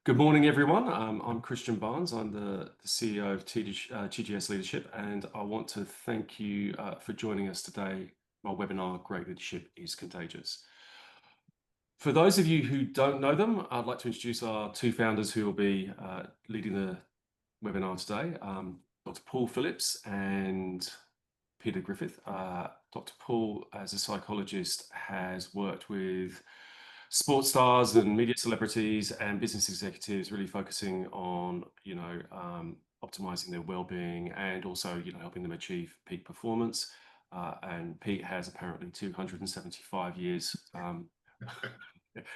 Good morning, everyone. I'm Christian Barnes. I'm the CEO of TGS Leadership, and I want to thank you for joining us today. My webinar, Great Leadership is Contagious. For those of you who don't know them, I'd like to introduce our two founders who will be leading the webinar today, Dr. Paul Phillips and Peter Griffith. Dr. Paul, as a psychologist, has worked with sports stars and media celebrities and business executives, really focusing on, optimizing their well-being and also, helping them achieve peak performance. And Pete has apparently 275 years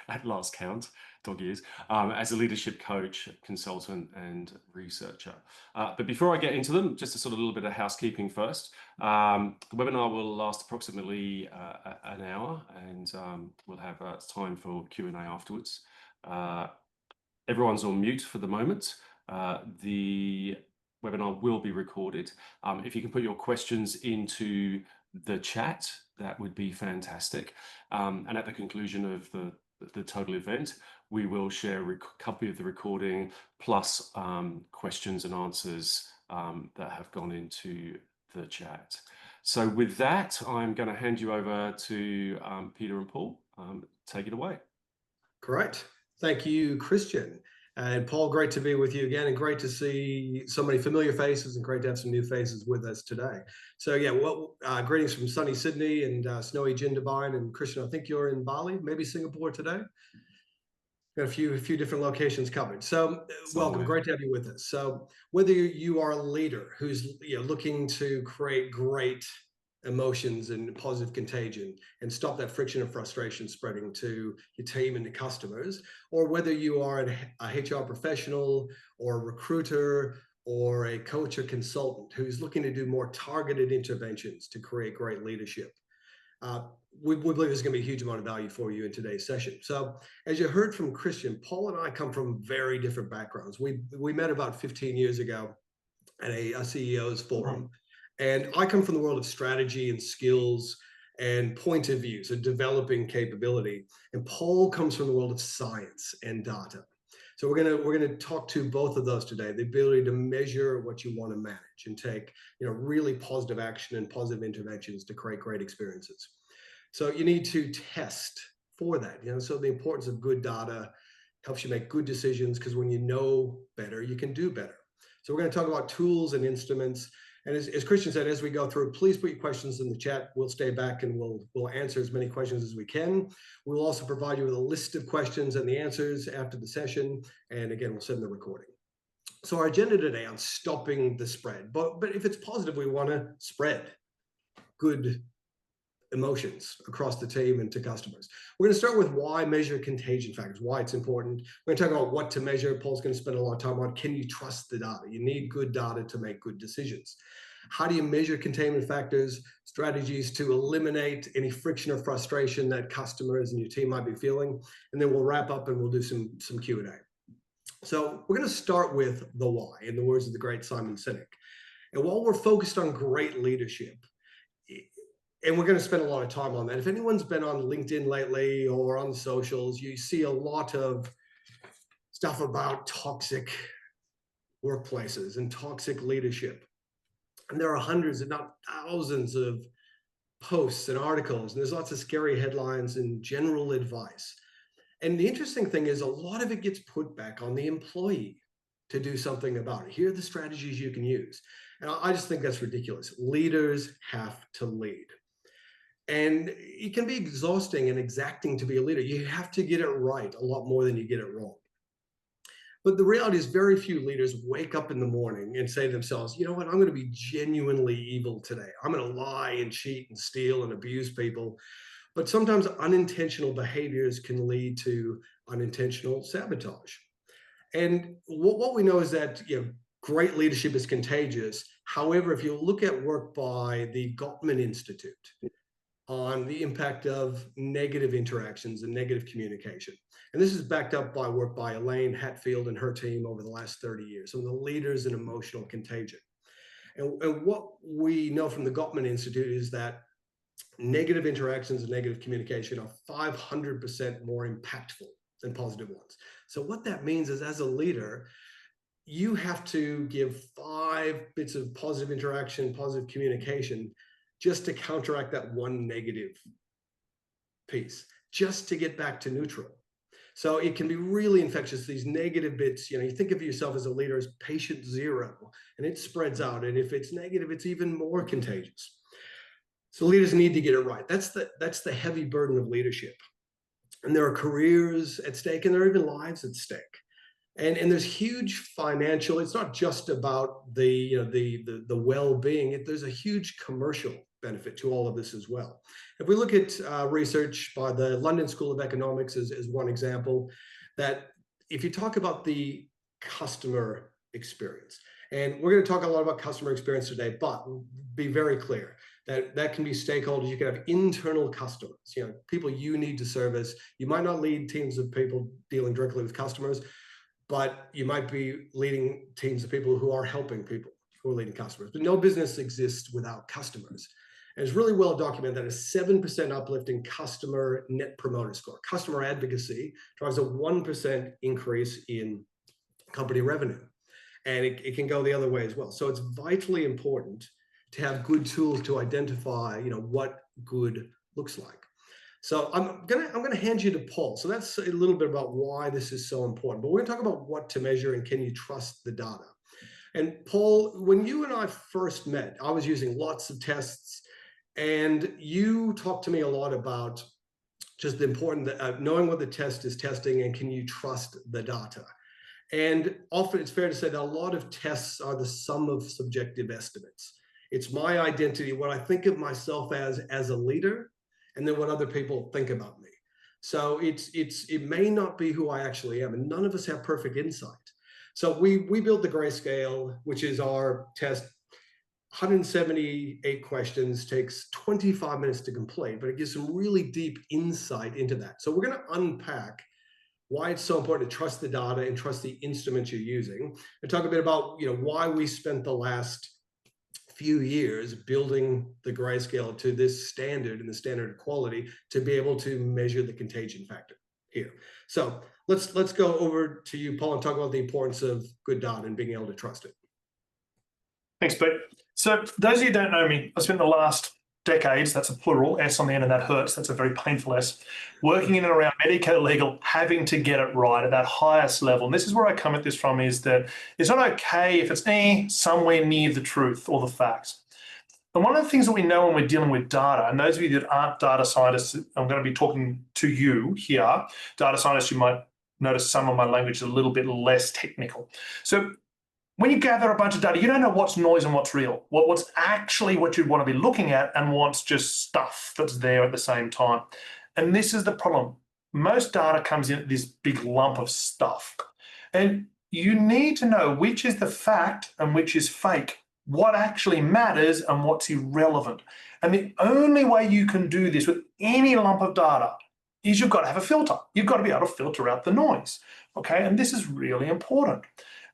at last count, dog years, as a leadership coach, consultant, and researcher. But before I get into them, just a sort of little bit of housekeeping first. The webinar will last approximately an hour, and we'll have time for Q&A afterwards. Everyone's on mute for the moment. The webinar will be recorded. If you can put your questions into the chat, that would be fantastic. And at the conclusion of the total event, we will share a copy of the recording plus questions and answers that have gone into the chat. So with that, I'm going to hand you over to Peter and Paul. Take it away. Great. Thank you, Christian. And Paul, great to be with you again, and great to see so many familiar faces, and great to have some new faces with us today. So yeah, greetings from sunny Sydney and snowy Jindabyne. And Christian, I think you're in Bali, maybe Singapore today. Got a few different locations covered. So welcome, great to have you with us. So whether you are a leader who's looking to create great emotions and positive contagion and stop that friction and frustration spreading to your team and the customers, or whether you are a HR professional or a recruiter or a coach or consultant who's looking to do more targeted interventions to create great leadership, we believe there's going to be a huge amount of value for you in today's session. So as you heard from Christian, Paul and I come from very different backgrounds. We met about 15 years ago at a CEO's forum. And I come from the world of strategy and skills and point of view, so developing capability. And Paul comes from the world of science and data. So we're gonna talk to both of those today, the ability to measure what you want to manage and take really positive action and positive interventions to create great experiences. So you need to test for that. So the importance of good data helps you make good decisions, because when you know better, you can do better. So we're going to talk about tools and instruments. And as Christian said, as we go through, please put your questions in the chat. We'll stay back and we'll answer as many questions as we can. We'll also provide you with a list of questions and the answers after the session. And again, we'll send the recording. So our agenda today on stopping the spread. But if it's positive, we want to spread good emotions across the team and to customers. We're going to start with why measure contagion factors, why it's important. We're going to talk about what to measure. Paul's going to spend a lot of time on, can you trust the data? You need good data to make good decisions. How do you measure containment factors, strategies to eliminate any friction or frustration that customers and your team might be feeling? And then we'll wrap up and we'll do some Q&A. So we're going to start with the why, in the words of the great Simon Sinek. And while we're focused on great leadership, and we're going to spend a lot of time on that. If anyone's been on LinkedIn lately or on the socials, you see a lot of stuff about toxic workplaces and toxic leadership. And there are hundreds, if not thousands, of posts and articles. And there's lots of scary headlines and general advice. And the interesting thing is, a lot of it gets put back on the employee to do something about it. Here are the strategies you can use. And I just think that's ridiculous. Leaders have to lead. And it can be exhausting and exacting to be a leader. You have to get it right a lot more than you get it wrong. But the reality is, very few leaders wake up in the morning and say to themselves, you know what, I'm going to be genuinely evil today. I'm going to lie and cheat and steal and abuse people. But sometimes unintentional behaviors can lead to unintentional sabotage. And what we know is that great leadership is contagious. However, if you look at work by the Gottman Institute on the impact of negative interactions and negative communication. And this is backed up by work by Elaine Hatfield and her team over the last 30 years, some of the leaders in emotional contagion. And what we know from the Gottman Institute is that negative interactions and negative communication are 500% more impactful than positive ones. So what that means is, as a leader, you have to give 5 bits of positive interaction, positive communication, just to counteract that one negative piece, just to get back to neutral. So it can be really infectious, these negative bits. You think of yourself as a leader as patient 0, and it spreads out. And if it's negative, it's even more contagious. So leaders need to get it right. That's the heavy burden of leadership. And there are careers at stake, and there are even lives at stake. And there's huge financial. It's not just about the well-being. There's a huge commercial benefit to all of this as well. If we look at research by the London School of Economics as one example, that if you talk about the customer experience, and we're going to talk a lot about customer experience today, but be very clear that can be stakeholders. You can have internal customers, people you need to service. You might not lead teams of people dealing directly with customers, but you might be leading teams of people who are helping people who are leading customers. But no business exists without customers. And it's really well documented that a 7% uplift in customer net promoter score, customer advocacy, drives a 1% increase in company revenue. And it can go the other way as well. So it's vitally important to have good tools to identify, what good looks like. So I'm gonna hand you to Paul. So that's a little bit about why this is so important. But we're gonna talk about what to measure and can you trust the data. And Paul, when you and I first met, I was using lots of tests, and you talked to me a lot about just the importance of knowing what the test is testing and can you trust the data. And often it's fair to say that a lot of tests are the sum of subjective estimates. It's my identity, what I think of myself as a leader, and then what other people think about me. So it may not be who I actually am, and none of us have perfect insight. So we built the grayscale, which is our test. 178 questions, takes 25 minutes to complete, but it gives some really deep insight into that. So we're going to unpack why it's so important to trust the data and trust the instruments you're using, and talk a bit about why we spent the last few years building the grayscale to this standard and the standard of quality to be able to measure the contagion factor here. So let's go over to you, Paul, and talk about the importance of good data and being able to trust it. Thanks, Pete. So for those of you who don't know me, I spent the last decades, that's a plural, S on the end, and that hurts, that's a very painful S, working in and around medico-legal, having to get it right at that highest level. And this is where I come at this from, is that it's not okay if it's somewhere near the truth or the facts. And one of the things that we know when we're dealing with data, and those of you that aren't data scientists, I'm going to be talking to you here, data scientists, you might notice some of my language is a little bit less technical. So when you gather a bunch of data, you don't know what's noise and what's real, what's actually what you'd want to be looking at and what's just stuff that's there at the same time. And this is the problem. Most data comes in at this big lump of stuff. And you need to know which is the fact and which is fake, what actually matters and what's irrelevant. And the only way you can do this with any lump of data is you've got to have a filter. You've got to be able to filter out the noise, okay? And this is really important.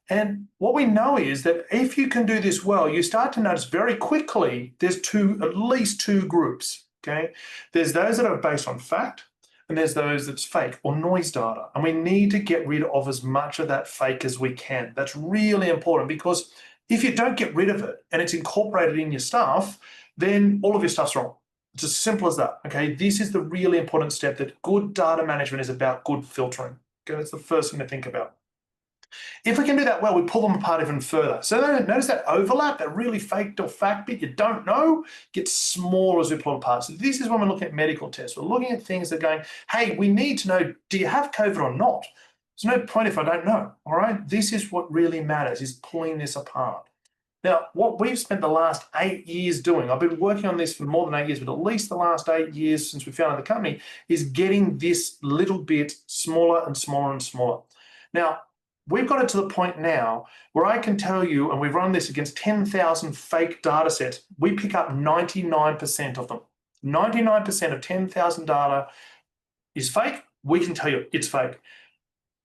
And what we know is that if you can do this well, you start to notice very quickly there's at least two groups, okay? There's those that are based on fact, and there's those that's fake or noise data. And we need to get rid of as much of that fake as we can. That's really important, because if you don't get rid of it and it's incorporated in your stuff, then all of your stuff's wrong. It's as simple as that, okay? This is the really important step, that good data management is about good filtering. Okay, that's the first thing to think about. If we can do that well, we pull them apart even further. So notice that overlap, that really faked or fact bit you don't know, gets smaller as we pull it apart. So this is when we're looking at medical tests. We're looking at things that are going, hey, we need to know, do you have COVID or not? There's no point if I don't know, all right? This is what really matters, is pulling this apart. Now, what we've spent the last 8 years doing, I've been working on this for more than 8 years, but at least the last 8 years since we founded the company, is getting this little bit smaller and smaller and smaller. Now, we've got it to the point now where I can tell you, and we've run this against 10,000 fake data sets, we pick up 99% of them. 99% of 10,000 data is fake. We can tell you it's fake.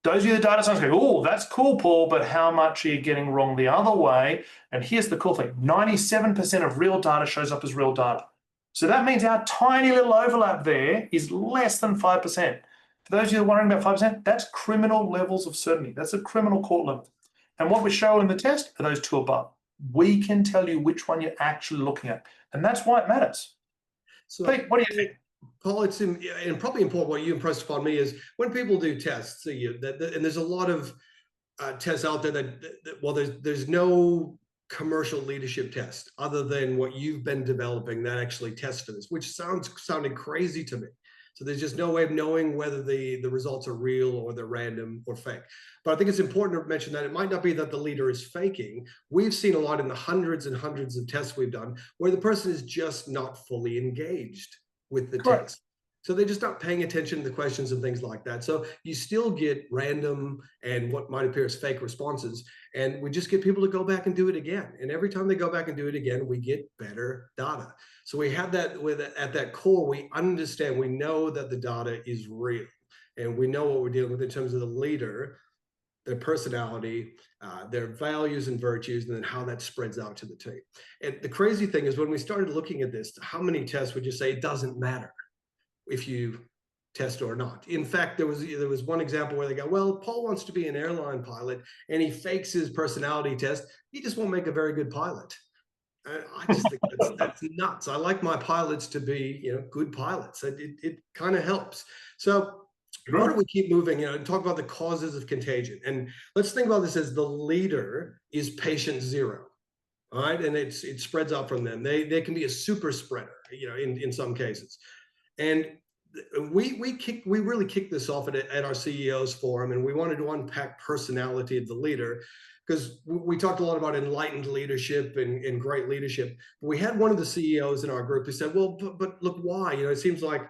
Those of you the data scientists go, oh, that's cool, Paul, but how much are you getting wrong the other way? And here's the cool thing, 97% of real data shows up as real data. So that means our tiny little overlap there is less than 5%. For those of you that are wondering about 5%, that's criminal levels of certainty. That's a criminal court level. And what we show in the test are those two above. We can tell you which one you're actually looking at. And that's why it matters. So, Pete, what do you think? Paul, it's and probably important. What you impressed upon me is when people do tests, and there's a lot of tests out there well, there's no commercial leadership test other than what you've been developing that actually tests for this, which sounded crazy to me. So there's just no way of knowing whether the results are real or they're random or fake. But I think it's important to mention that it might not be that the leader is faking. We've seen a lot in the hundreds and hundreds of tests we've done where the person is just not fully engaged with the Correct. test. So they're just not paying attention to the questions and things like that. So you still get random and what might appear as fake responses. And we just get people to go back and do it again. And every time they go back and do it again, we get better data. So we have that at that core, we understand, we know that the data is real. And we know what we're dealing with in terms of the leader, their personality, their values and virtues, and then how that spreads out to the team. And the crazy thing is when we started looking at this, how many tests would you say it doesn't matter if you test or not? In fact, there was one example where they go, well, Paul wants to be an airline pilot and he fakes his personality test. He just won't make a very good pilot. I just think that's nuts. I like my pilots to be, good pilots. It kind of helps. So why don't we keep moving, and talk about the causes of contagion? And let's think about this as the leader is patient zero. All right. And it spreads out from them. They can be a super spreader, in some cases. And we really kicked this off at our CEO's forum, and we wanted to unpack personality of the leader, because we talked a lot about enlightened leadership and great leadership. But we had one of the CEOs in our group who said, well, but look, why? It seems like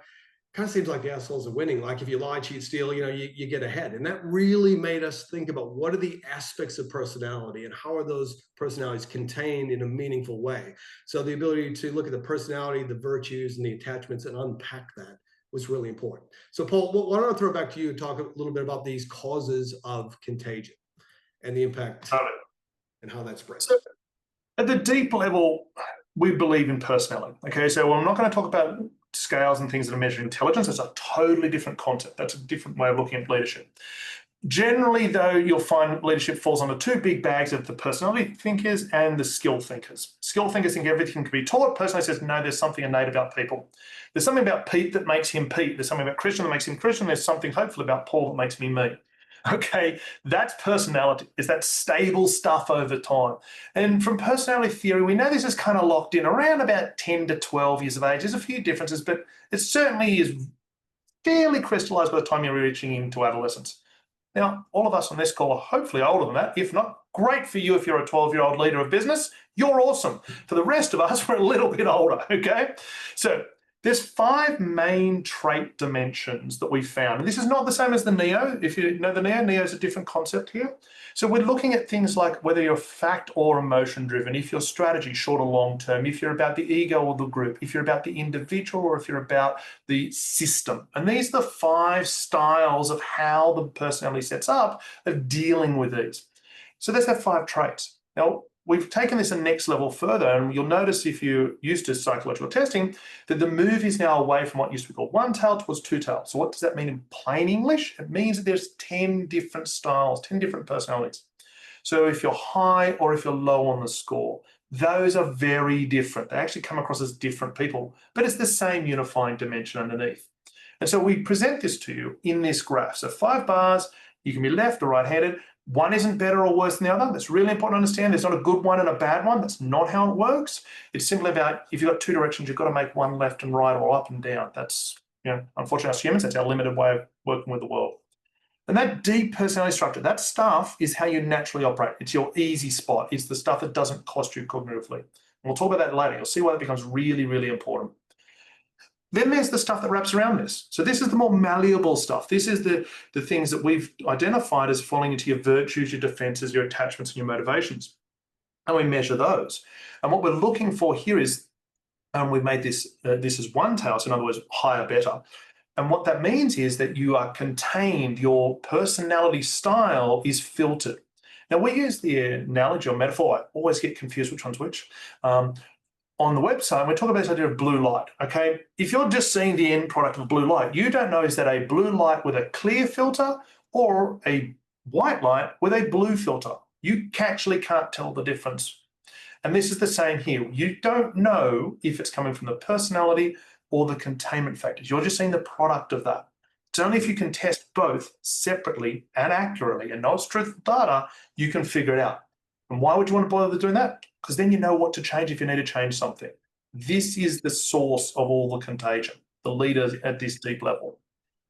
the assholes are winning. Like if you lie, cheat, steal, you get ahead. And that really made us think about what are the aspects of personality and how are those personalities contained in a meaningful way. So the ability to look at the personality, the virtues, and the attachments and unpack that was really important. So Paul, why don't I throw it back to you and talk a little bit about these causes of contagion and the impact and how that spreads. So at the deep level, we believe in personality. Okay, so I'm not going to talk about scales and things that are measuring intelligence. That's a totally different concept. That's a different way of looking at leadership. Generally, though, you'll find leadership falls under two big bags of the personality thinkers and the skill thinkers. Skill thinkers think everything can be taught. Personality says, no, there's something innate about people. There's something about Pete that makes him Pete. There's something about Christian that makes him Christian. There's something hopeful about Paul that makes me me. Okay, that's personality. It's that stable stuff over time. And from personality theory, we know this is kind of locked in around about 10 to 12 years of age. There's a few differences, but it certainly is fairly crystallized by the time you're reaching into adolescence. Now, all of us on this call are hopefully older than that. If not, great for you if you're a 12-year-old leader of business. You're awesome. For the rest of us, we're a little bit older, okay? So there's 5 main trait dimensions that we found. And this is not the same as the NEO. If you know the NEO is a different concept here. So we're looking at things like whether you're fact or emotion driven, if your strategy short or long term, if you're about the ego or the group, if you're about the individual or if you're about the system. And these are the 5 styles of how the personality sets up of dealing with these. So there's that 5 traits. Now, we've taken this a next level further, and you'll notice if you're used to psychological testing that the move is now away from what used to be called one tail towards 2 tails. So what does that mean in plain English? It means that there's 10 different styles, 10 different personalities. So if you're high or if you're low on the score, those are very different. They actually come across as different people, but it's the same unifying dimension underneath. And so we present this to you in this graph. So 5 bars, you can be left or right-handed. One isn't better or worse than the other. That's really important to understand. There's not a good one and a bad one. That's not how it works. It's simply about if you've got 2 directions, you've got to make one left and right or up and down. That's, unfortunately, as humans, that's our limited way of working with the world. And that deep personality structure, that stuff is how you naturally operate. It's your easy spot. It's the stuff that doesn't cost you cognitively. And we'll talk about that later. You'll see why that becomes really, really important. Then there's the stuff that wraps around this. So this is the more malleable stuff. This is the things that we've identified as falling into your virtues, your defenses, your attachments, and your motivations. And we measure those. And what we're looking for here is, and we've made this as one tail, so in other words, higher, better. And what that means is that you are contained, your personality style is filtered. Now, we use the analogy or metaphor, I always get confused which one's which, on the website, we talk about this idea of blue light, okay? If you're just seeing the end product of blue light, you don't know is that a blue light with a clear filter or a white light with a blue filter. You actually can't tell the difference. And this is the same here. You don't know if it's coming from the personality or the containment factors. You're just seeing the product of that. It's only if you can test both separately and accurately and know it's truthful data, you can figure it out. And why would you want to bother doing that? Because then you know what to change if you need to change something. This is the source of all the contagion, the leaders at this deep level.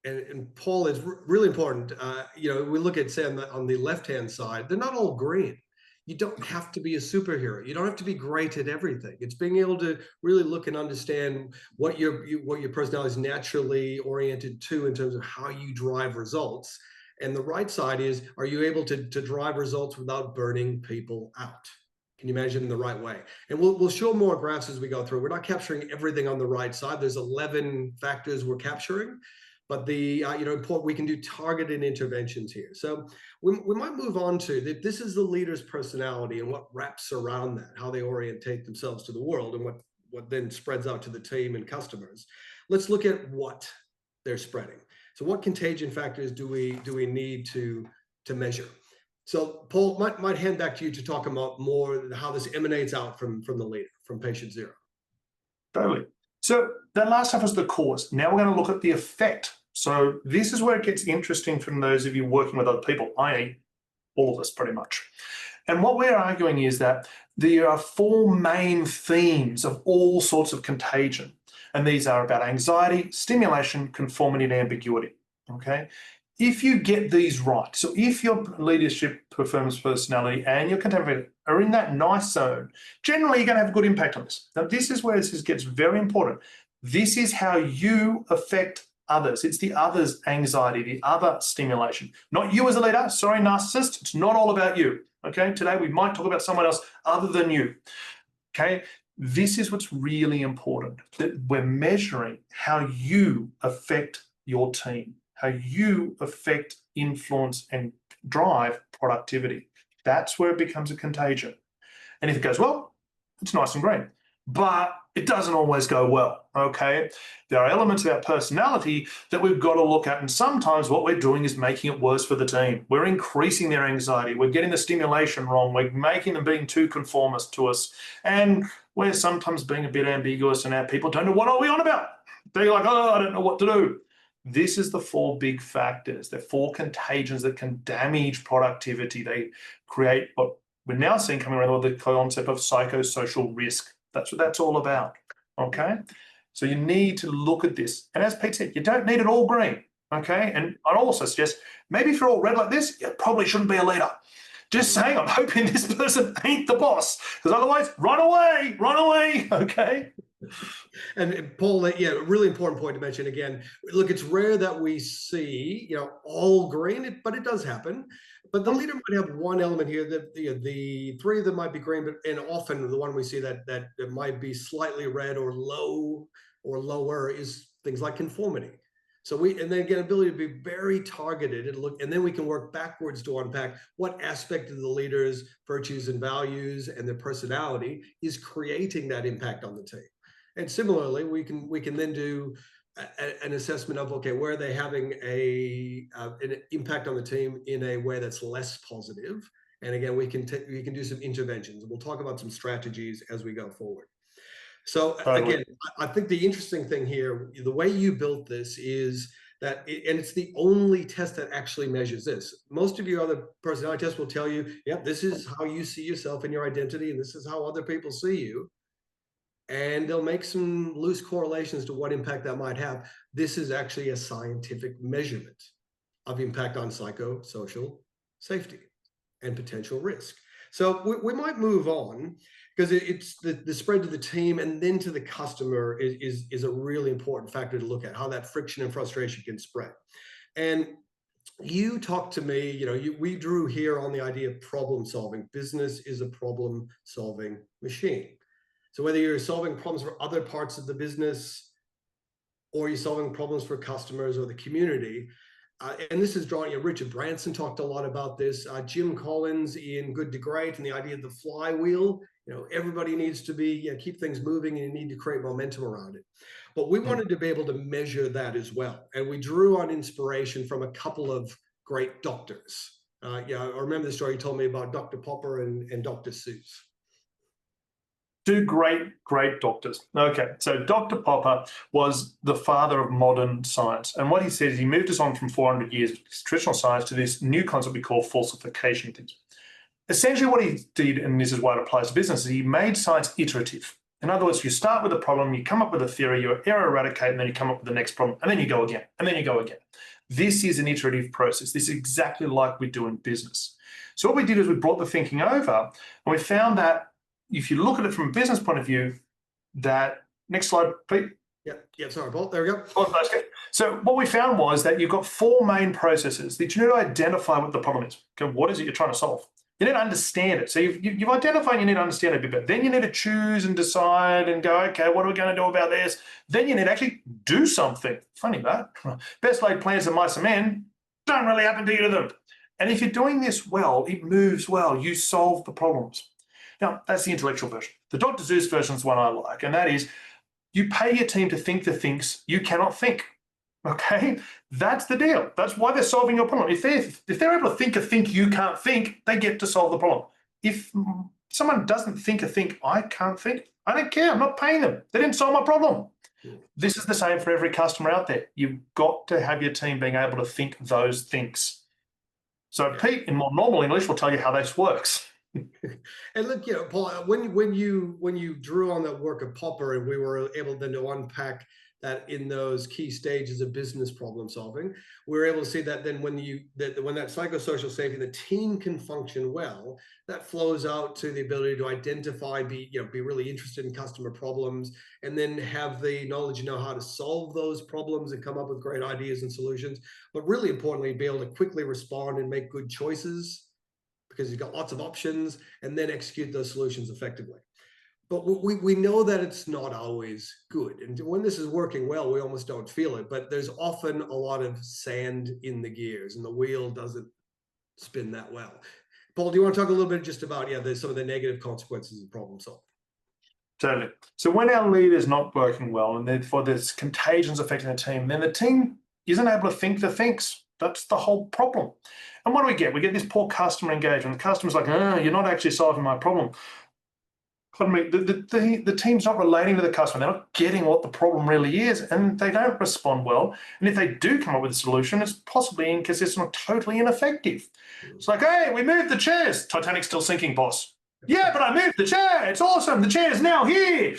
And Paul, it's really important. We look at, say, on the left-hand side, they're not all green. You don't have to be a superhero. You don't have to be great at everything. It's being able to really look and understand what your personality is naturally oriented to in terms of how you drive results. And the right side is, are you able to drive results without burning people out? Can you manage it in the right way? And we'll show more graphs as we go through. We're not capturing everything on the right side. There's 11 factors we're capturing. But we can do targeted interventions here. So we might move on to that. This is the leader's personality and what wraps around that, how they orientate themselves to the world, and what then spreads out to the team and customers. Let's look at what they're spreading. So what contagion factors do we need to measure? So Paul, might hand back to you to talk about more how this emanates out from the leader, from patient zero. Totally. So that last stuff was the cause. Now we're going to look at the effect. So this is where it gets interesting from those of you working with other people, i.e. all of us pretty much. And what we're arguing is that there are 4 main themes of all sorts of contagion. And these are about anxiety, stimulation, conformity, and ambiguity, okay? If you get these right, so if your leadership, performance, personality, and your contagion are in that nice zone, generally you're going to have a good impact on this. Now, this is where this gets very important. This is how you affect others. It's the other's anxiety, the other stimulation. Not you as a leader. Sorry, narcissist. It's not all about you. Okay, today we might talk about someone else other than you. Okay, this is what's really important, that we're measuring how you affect your team, how you affect, influence, and drive productivity. That's where it becomes a contagion. And if it goes well, it's nice and great. But it doesn't always go well, okay? There are elements of our personality that we've got to look at, and sometimes what we're doing is making it worse for the team. We're increasing their anxiety. We're getting the stimulation wrong. We're making them being too conformist to us. And we're sometimes being a bit ambiguous, and our people don't know what are we on about. They're like, oh, I don't know what to do. This is the 4 big factors. They're 4 contagions that can damage productivity. They create what we're now seeing coming around with the concept of psychosocial risk. That's what that's all about, okay? So you need to look at this. And as Pete said, you don't need it all green, okay? And I'd also suggest, maybe if you're all red like this, you probably shouldn't be a leader. Just saying, I'm hoping this person ain't the boss, because otherwise, run away, okay? And Paul, a really important point to mention again. Look, it's rare that we see, all green, but it does happen. But the leader might have one element here that the 3 of them might be green, and often the one we see that might be slightly red or low or lower is things like conformity. So and then again, ability to be very targeted and then we can work backwards to unpack what aspect of the leader's virtues and values and their personality is creating that impact on the team. And similarly, we can then do an assessment of, okay, where are they having an impact on the team in a way that's less positive? And again, we can do some interventions. We'll talk about some strategies as we go forward. So again, I think the interesting thing here, the way you built this is that, and it's the only test that actually measures this. Most of your other personality tests will tell you, yep, this is how you see yourself and your identity, and this is how other people see you. And they'll make some loose correlations to what impact that might have. This is actually a scientific measurement of impact on psychosocial safety and potential risk. So we might move on, because it's the spread to the team and then to the customer is a really important factor to look at, how that friction and frustration can spread. And you talked to me, we drew here on the idea of problem solving. Business is a problem solving machine. So whether you're solving problems for other parts of the business or you're solving problems for customers or the community, and this is drawing, Richard Branson talked a lot about this, Jim Collins in Good to Great, and the idea of the flywheel. Everybody needs to be, keep things moving, and you need to create momentum around it. But we wanted to be able to measure that as well. And we drew on inspiration from a couple of great doctors. I remember the story you told me about Dr. Popper and Dr. Seuss. Two great doctors. Okay, so Dr. Popper was the father of modern science. And what he said is he moved us on from 400 years of traditional science to this new concept we call falsification things. Essentially what he did, and this is why it applies to business, is he made science iterative. In other words, you start with a problem, you come up with a theory, you error eradicate, and then you come up with the next problem, and then you go again, and then you go again. This is an iterative process. This is exactly like we do in business. So what we did is we brought the thinking over, and we found that if you look at it from a business point of view, that, next slide, Pete. Yeah, sorry, Paul, there we go. Okay. So what we found was that you've got four main processes that you need to identify what the problem is. Okay, what is it you're trying to solve? You need to understand it. So you've identified, you need to understand it a bit better. Then you need to choose and decide and go, okay, what are we going to do about this? Then you need to actually do something. Funny that. Best laid plans of mice and men don't really happen to either of them. And if you're doing this well, it moves well. You solve the problems. Now, that's the intellectual version. The Dr. Seuss version is one I like, and that is you pay your team to think the things you cannot think. Okay, that's the deal. That's why they're solving your problem. If they're able to think a think you can't think, they get to solve the problem. If someone doesn't think a think I can't think, I don't care. I'm not paying them. They didn't solve my problem. This is the same for every customer out there. You've got to have your team being able to think those things. So Pete, in more normal English, will tell you how this works. And look, Paul, when you drew on that work of Popper, and we were able then to unpack that in those key stages of business problem solving, we were able to see that then when that psychosocial safety, the team can function well, that flows out to the ability to identify, be really interested in customer problems, and then have the knowledge and know how to solve those problems and come up with great ideas and solutions. But really importantly, be able to quickly respond and make good choices, because you've got lots of options, and then execute those solutions effectively. But we know that it's not always good. And when this is working well, we almost don't feel it. But there's often a lot of sand in the gears, and the wheel doesn't spin that well. Paul, do you want to talk a little bit just about some of the negative consequences of problem solving? Totally. So when our lead is not working well, and therefore there's contagions affecting the team, then the team isn't able to think the thinks. That's the whole problem. And what do we get? We get this poor customer engagement. The customer's like, you're not actually solving my problem. The team's not relating to the customer. They're not getting what the problem really is, and they don't respond well. And if they do come up with a solution, it's possibly inconsistent or totally ineffective. It's like, hey, we moved the chairs. Titanic's still sinking, boss. Yeah, but I moved the chair. It's awesome. The chair is now here.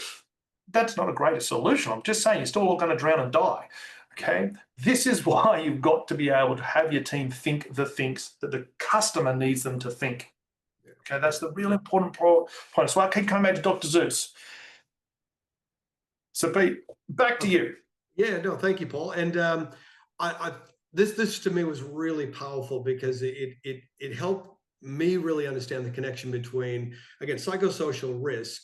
That's not a great solution. I'm just saying you're still all going to drown and die. Okay, this is why you've got to be able to have your team think the things that the customer needs them to think. Okay, that's the real important point. So I keep coming back to Dr. Seuss. So Pete, back to you. Yeah, no, thank you, Paul. And this to me was really powerful, because it helped me really understand the connection between, again, psychosocial risk,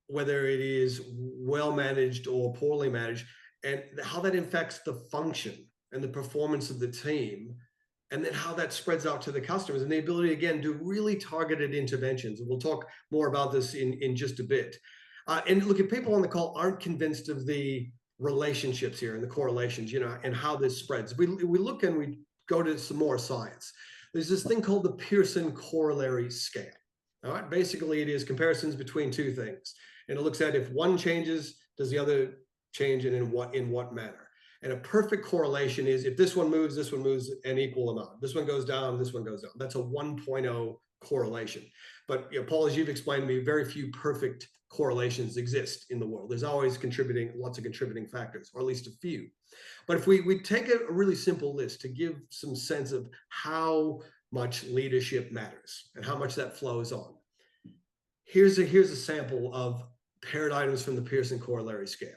whether it is well managed or poorly managed, and how that affects the function and the performance of the team, and then how that spreads out to the customers, and the ability, again, to really targeted interventions. And we'll talk more about this in just a bit. And look, if people on the call aren't convinced of the relationships here and the correlations, and how this spreads, we look and we go to some more science. There's this thing called the Pearson corollary scale. All right, basically it is comparisons between two things, and it looks at if one changes, does the other change, and in what manner. And a perfect correlation is if this one moves an equal amount. This one goes down, this one goes down. That's a 1.0 correlation. But Paul, as you've explained to me, very few perfect correlations exist in the world. There's always lots of contributing factors, or at least a few. But if we take a really simple list to give some sense of how much leadership matters and how much that flows on, here's a sample of paired items from the Pearson corollary scale.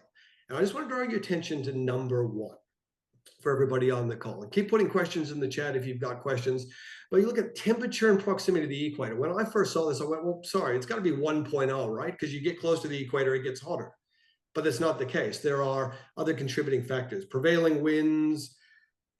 And I just want to draw your attention to number 1 for everybody on the call. And keep putting questions in the chat if you've got questions. But you look at temperature and proximity to the equator. When I first saw this, I went, well, sorry, it's got to be 1.0, right? Because you get close to the equator, it gets hotter. But that's not the case. There are other contributing factors, prevailing winds,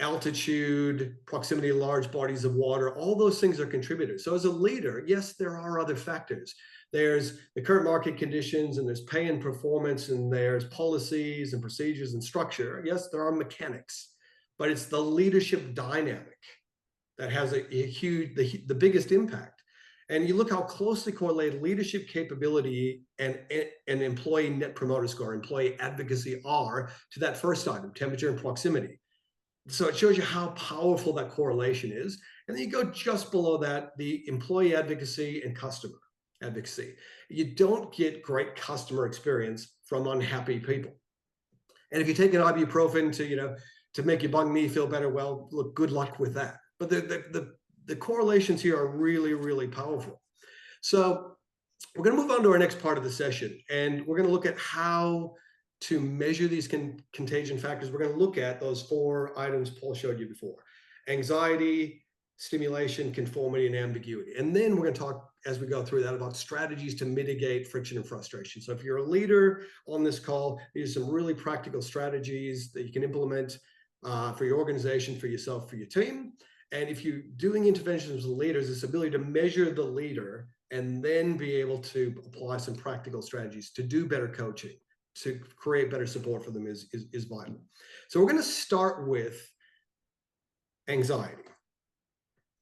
altitude, proximity to large bodies of water, all those things are contributors. So as a leader, yes, there are other factors. There's the current market conditions, and there's pay and performance, and there's policies and procedures and structure. Yes, there are mechanics, but it's the leadership dynamic that has a huge, the biggest impact. And you look how closely correlated leadership capability and employee net promoter score, employee advocacy are to that first item, temperature and proximity. So it shows you how powerful that correlation is. And then you go just below that, the employee advocacy and customer advocacy. You don't get great customer experience from unhappy people. And if you take an ibuprofen to make your bung knee feel better, well, look, good luck with that. But the correlations here are really, really powerful. So we're going to move on to our next part of the session, and we're going to look at how to measure these contagion factors. We're going to look at those 4 items Paul showed you before: anxiety, stimulation, conformity, and ambiguity. And then we're going to talk, as we go through that, about strategies to mitigate friction and frustration. So if you're a leader on this call, these are some really practical strategies that you can implement for your organization, for yourself, for your team. And if you're doing interventions with leaders, this ability to measure the leader and then be able to apply some practical strategies to do better coaching, to create better support for them is vital. So we're going to start with anxiety.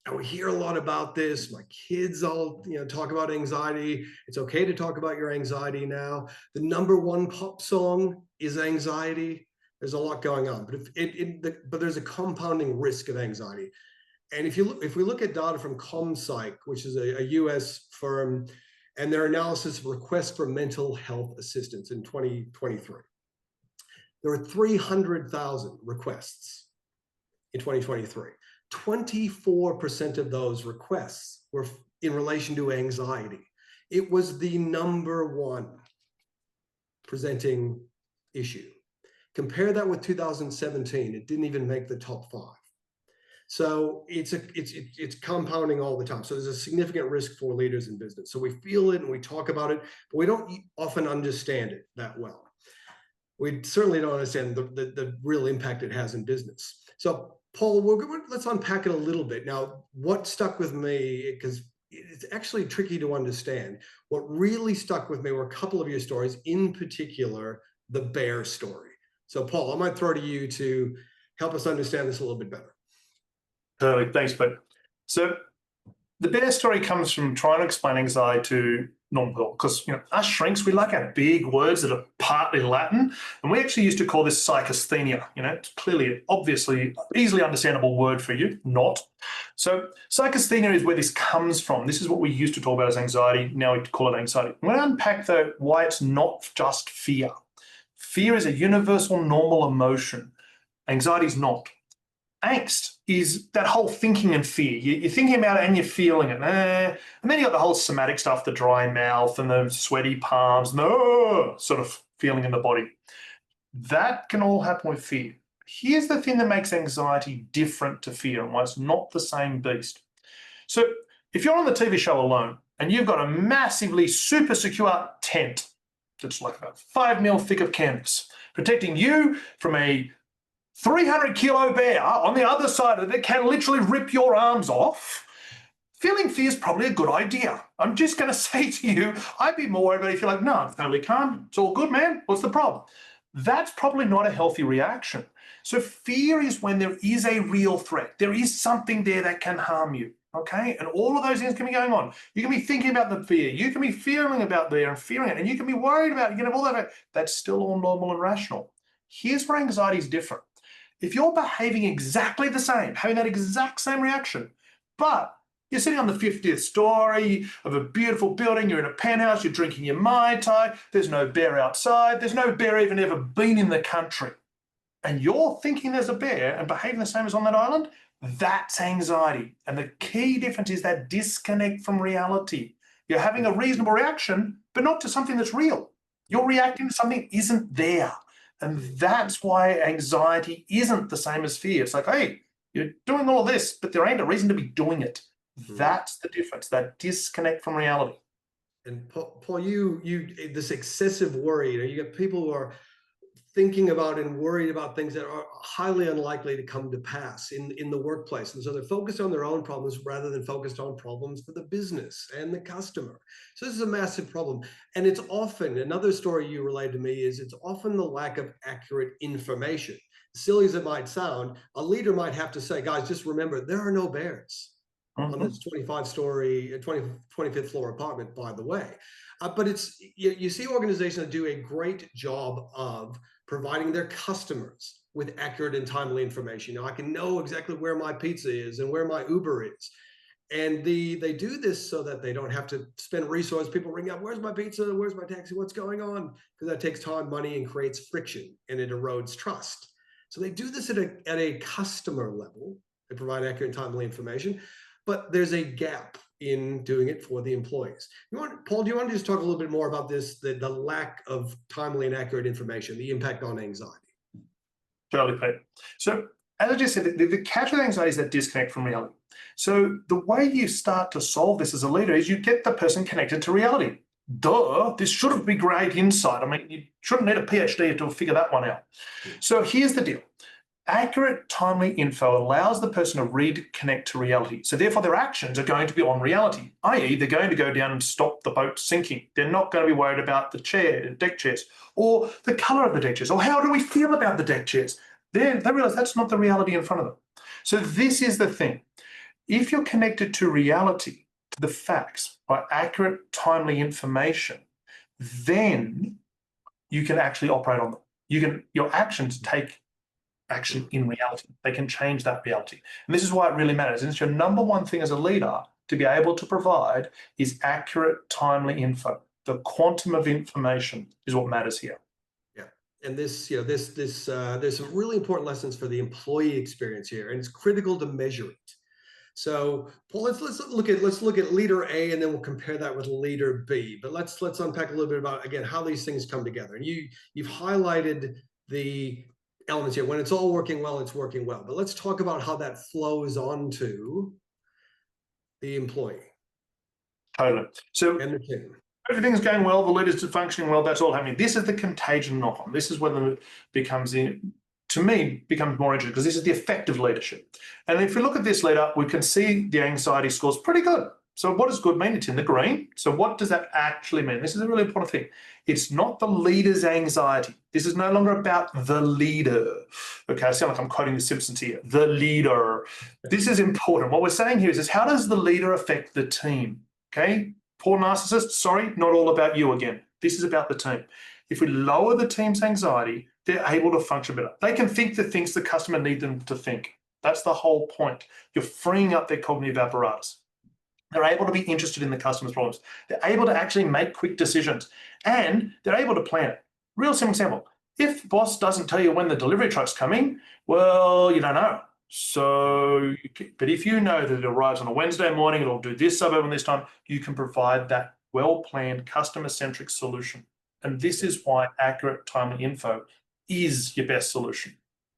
And we hear a lot about this. My kids all talk about anxiety. It's okay to talk about your anxiety now. The #1 pop song is anxiety. There's a lot going on, but there's a compounding risk of anxiety. And if we look at data from ComPsych, which is a US firm, and their analysis of requests for mental health assistance in 2023, there were 300,000 requests in 2023. 24% of those requests were in relation to anxiety. It was the #1 presenting issue. Compare that with 2017, it didn't even make the top 5. So it's compounding all the time. So there's a significant risk for leaders in business. So we feel it and we talk about it, but we don't often understand it that well. We certainly don't understand the real impact it has in business. So Paul, let's unpack it a little bit. Now, what stuck with me, because it's actually tricky to understand, what really stuck with me were a couple of your stories, in particular, the bear story. So Paul, I might throw to you to help us understand this a little bit better. Totally. Thanks, Pete. So the bear story comes from trying to explain anxiety to non-people, because us shrinks, we like our big words that are partly Latin, and we actually used to call this psychasthenia. It's clearly, obviously, easily understandable word for you, not. So psychasthenia is where this comes from. This is what we used to talk about as anxiety. Now we call it anxiety. I'm going to unpack, though, why it's not just fear. Fear is a universal, normal emotion. Anxiety is not. Angst is that whole thinking and fear. You're thinking about it and you're feeling it. And then you got the whole somatic stuff, the dry mouth and the sweaty palms and the sort of feeling in the body. That can all happen with fear. Here's the thing that makes anxiety different to fear and why it's not the same beast. So if you're on the TV show Alone and you've got a massively super secure tent that's like about 5 mil thick of canvas, protecting you from a 300-kilo bear on the other side of it that can literally rip your arms off, feeling fear is probably a good idea. I'm just going to say to you, I'd be more worried about if you're like, no, I'm totally calm. It's all good, man. What's the problem? That's probably not a healthy reaction. So fear is when there is a real threat. There is something there that can harm you, okay? And all of those things can be going on. You can be thinking about the fear. You can be feeling about there and fearing it. And you can be worried about it. You can have all that. That's still all normal and rational. Here's where anxiety is different. If you're behaving exactly the same, having that exact same reaction, but you're sitting on the 50th story of a beautiful building, you're in a penthouse, you're drinking your Mai Tai, there's no bear outside, there's no bear even ever been in the country, and you're thinking there's a bear and behaving the same as on that island, that's anxiety. And the key difference is that disconnect from reality. You're having a reasonable reaction, but not to something that's real. You're reacting to something that isn't there. And that's why anxiety isn't the same as fear. It's like, hey, you're doing all of this, but there ain't a reason to be doing it. That's the difference, that disconnect from reality. And Paul, you this excessive worry, you get people who are thinking about and worried about things that are highly unlikely to come to pass in the workplace. And so they're focused on their own problems rather than focused on problems for the business and the customer. So this is a massive problem. And it's often, another story you relayed to me is it's often the lack of accurate information. Silly as it might sound, a leader might have to say, guys, just remember, there are no bears on this 25th floor apartment, by the way. But it's you see organizations that do a great job of providing their customers with accurate and timely information. I can know exactly where my pizza is and where my Uber is. And they do this so that they don't have to spend resources. People ring up, where's my pizza? Where's my taxi? What's going on? Because that takes time, money, and creates friction, and it erodes trust. So they do this at a customer level. They provide accurate and timely information, but there's a gap in doing it for the employees. Paul, do you want to just talk a little bit more about this, the lack of timely and accurate information, the impact on anxiety? Totally, Pete. So as I just said, the catch with anxiety is that disconnect from reality. So the way you start to solve this as a leader is you get the person connected to reality. Duh, this shouldn't be great insight. I mean, you shouldn't need a PhD to figure that one out. So here's the deal. Accurate, timely info allows the person to reconnect to reality. So therefore, their actions are going to be on reality, i.e. they're going to go down and stop the boat sinking. They're not going to be worried about the deck chairs, or the color of the deck chairs, or how do we feel about the deck chairs. They realize that's not the reality in front of them. So this is the thing. If you're connected to reality, to the facts, by accurate, timely information, then you can actually operate on them. Your actions take action in reality. They can change that reality. And this is why it really matters. And it's your number one thing as a leader to be able to provide is accurate, timely info. The quantum of information is what matters here. Yeah. And this, there's some really important lessons for the employee experience here, and it's critical to measure it. So, Paul, let's look at leader A, and then we'll compare that with leader B. But let's unpack a little bit about, again, how these things come together. And you've highlighted the elements here. When it's all working well, it's working well. But let's talk about how that flows onto the employee. Totally. So and the team. Everything's going well, the leaders are functioning well, that's all happening. This is the contagion knock-on. This is when it becomes, to me, becomes more interesting, because this is the effective leadership. And if we look at this leader, we can see the anxiety scores pretty good. So what does good mean? It's in the green. So what does that actually mean? This is a really important thing. It's not the leader's anxiety. This is no longer about the leader. Okay, I sound like I'm quoting The Simpsons here. The leader. This is important. What we're saying here is how does the leader affect the team? Okay, poor narcissist, sorry, not all about you again. This is about the team. If we lower the team's anxiety, they're able to function better. They can think the things the customer needs them to think. That's the whole point. You're freeing up their cognitive apparatus. They're able to be interested in the customer's problems. They're able to actually make quick decisions, and they're able to plan it. Real simple example. If boss doesn't tell you when the delivery truck's coming, well, you don't know. So, but if you know that it arrives on a Wednesday morning, it'll do this suburb and this time, you can provide that well-planned, customer-centric solution. And this is why accurate, timely info is your best solution.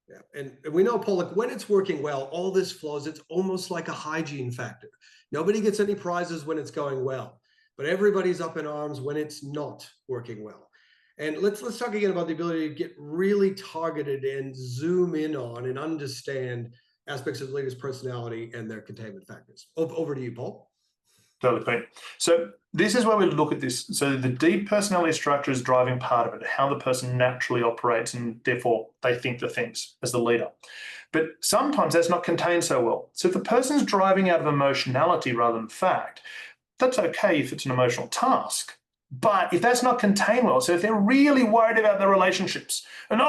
Yeah, and we know, Paul, like when it's working well, all this flows. It's almost like a hygiene factor. Nobody gets any prizes when it's going well, but everybody's up in arms when it's not working well. And let's talk again about the ability to get really targeted and zoom in on and understand aspects of the leader's personality and their containment factors. Over to you, Paul. Totally, Pete. So this is where we look at this. So the deep personality structure is driving part of it, how the person naturally operates, and therefore they think the things as the leader. But sometimes that's not contained so well. So if the person's driving out of emotionality rather than fact, that's okay if it's an emotional task. But if that's not contained well, so if they're really worried about their relationships, and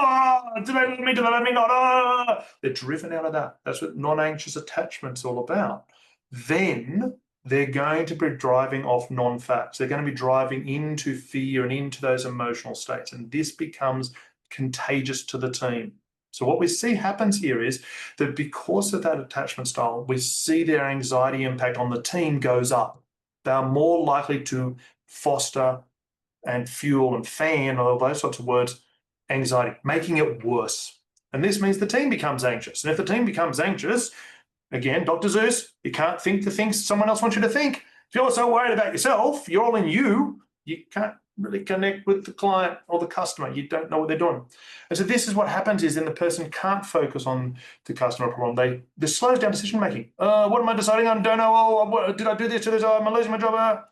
do they love me, do they love me not, they're driven out of that. That's what non-anxious attachment's all about. Then they're going to be driving off non-facts. They're going to be driving into fear and into those emotional states. And this becomes contagious to the team. So what we see happens here is that because of that attachment style, we see their anxiety impact on the team goes up. They are more likely to foster and fuel and fan, all those sorts of words, anxiety, making it worse. And this means the team becomes anxious. And if the team becomes anxious, again, Dr. Zeus, you can't think the things someone else wants you to think. If you're so worried about yourself, you're all in you, You can't really connect with the client or the customer. You don't know what they're doing. And so this is what happens is then the person can't focus on the customer problem. They slows down decision making. What am I deciding on? Don't know. Oh, did I do this? Am I losing my job?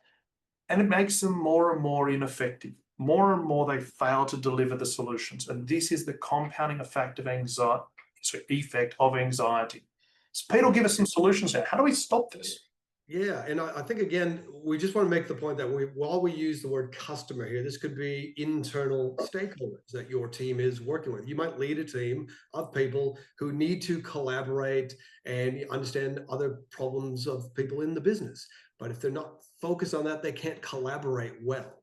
And it makes them more and more ineffective. More and more they fail to deliver the solutions. And this is the compounding effect of anxiety. So Pete will give us some solutions now. How do we stop this? Yeah, and I think, again, we just want to make the point that while we use the word customer here, this could be internal stakeholders that your team is working with. You might lead a team of people who need to collaborate and understand other problems of people in the business. But if they're not focused on that, they can't collaborate well.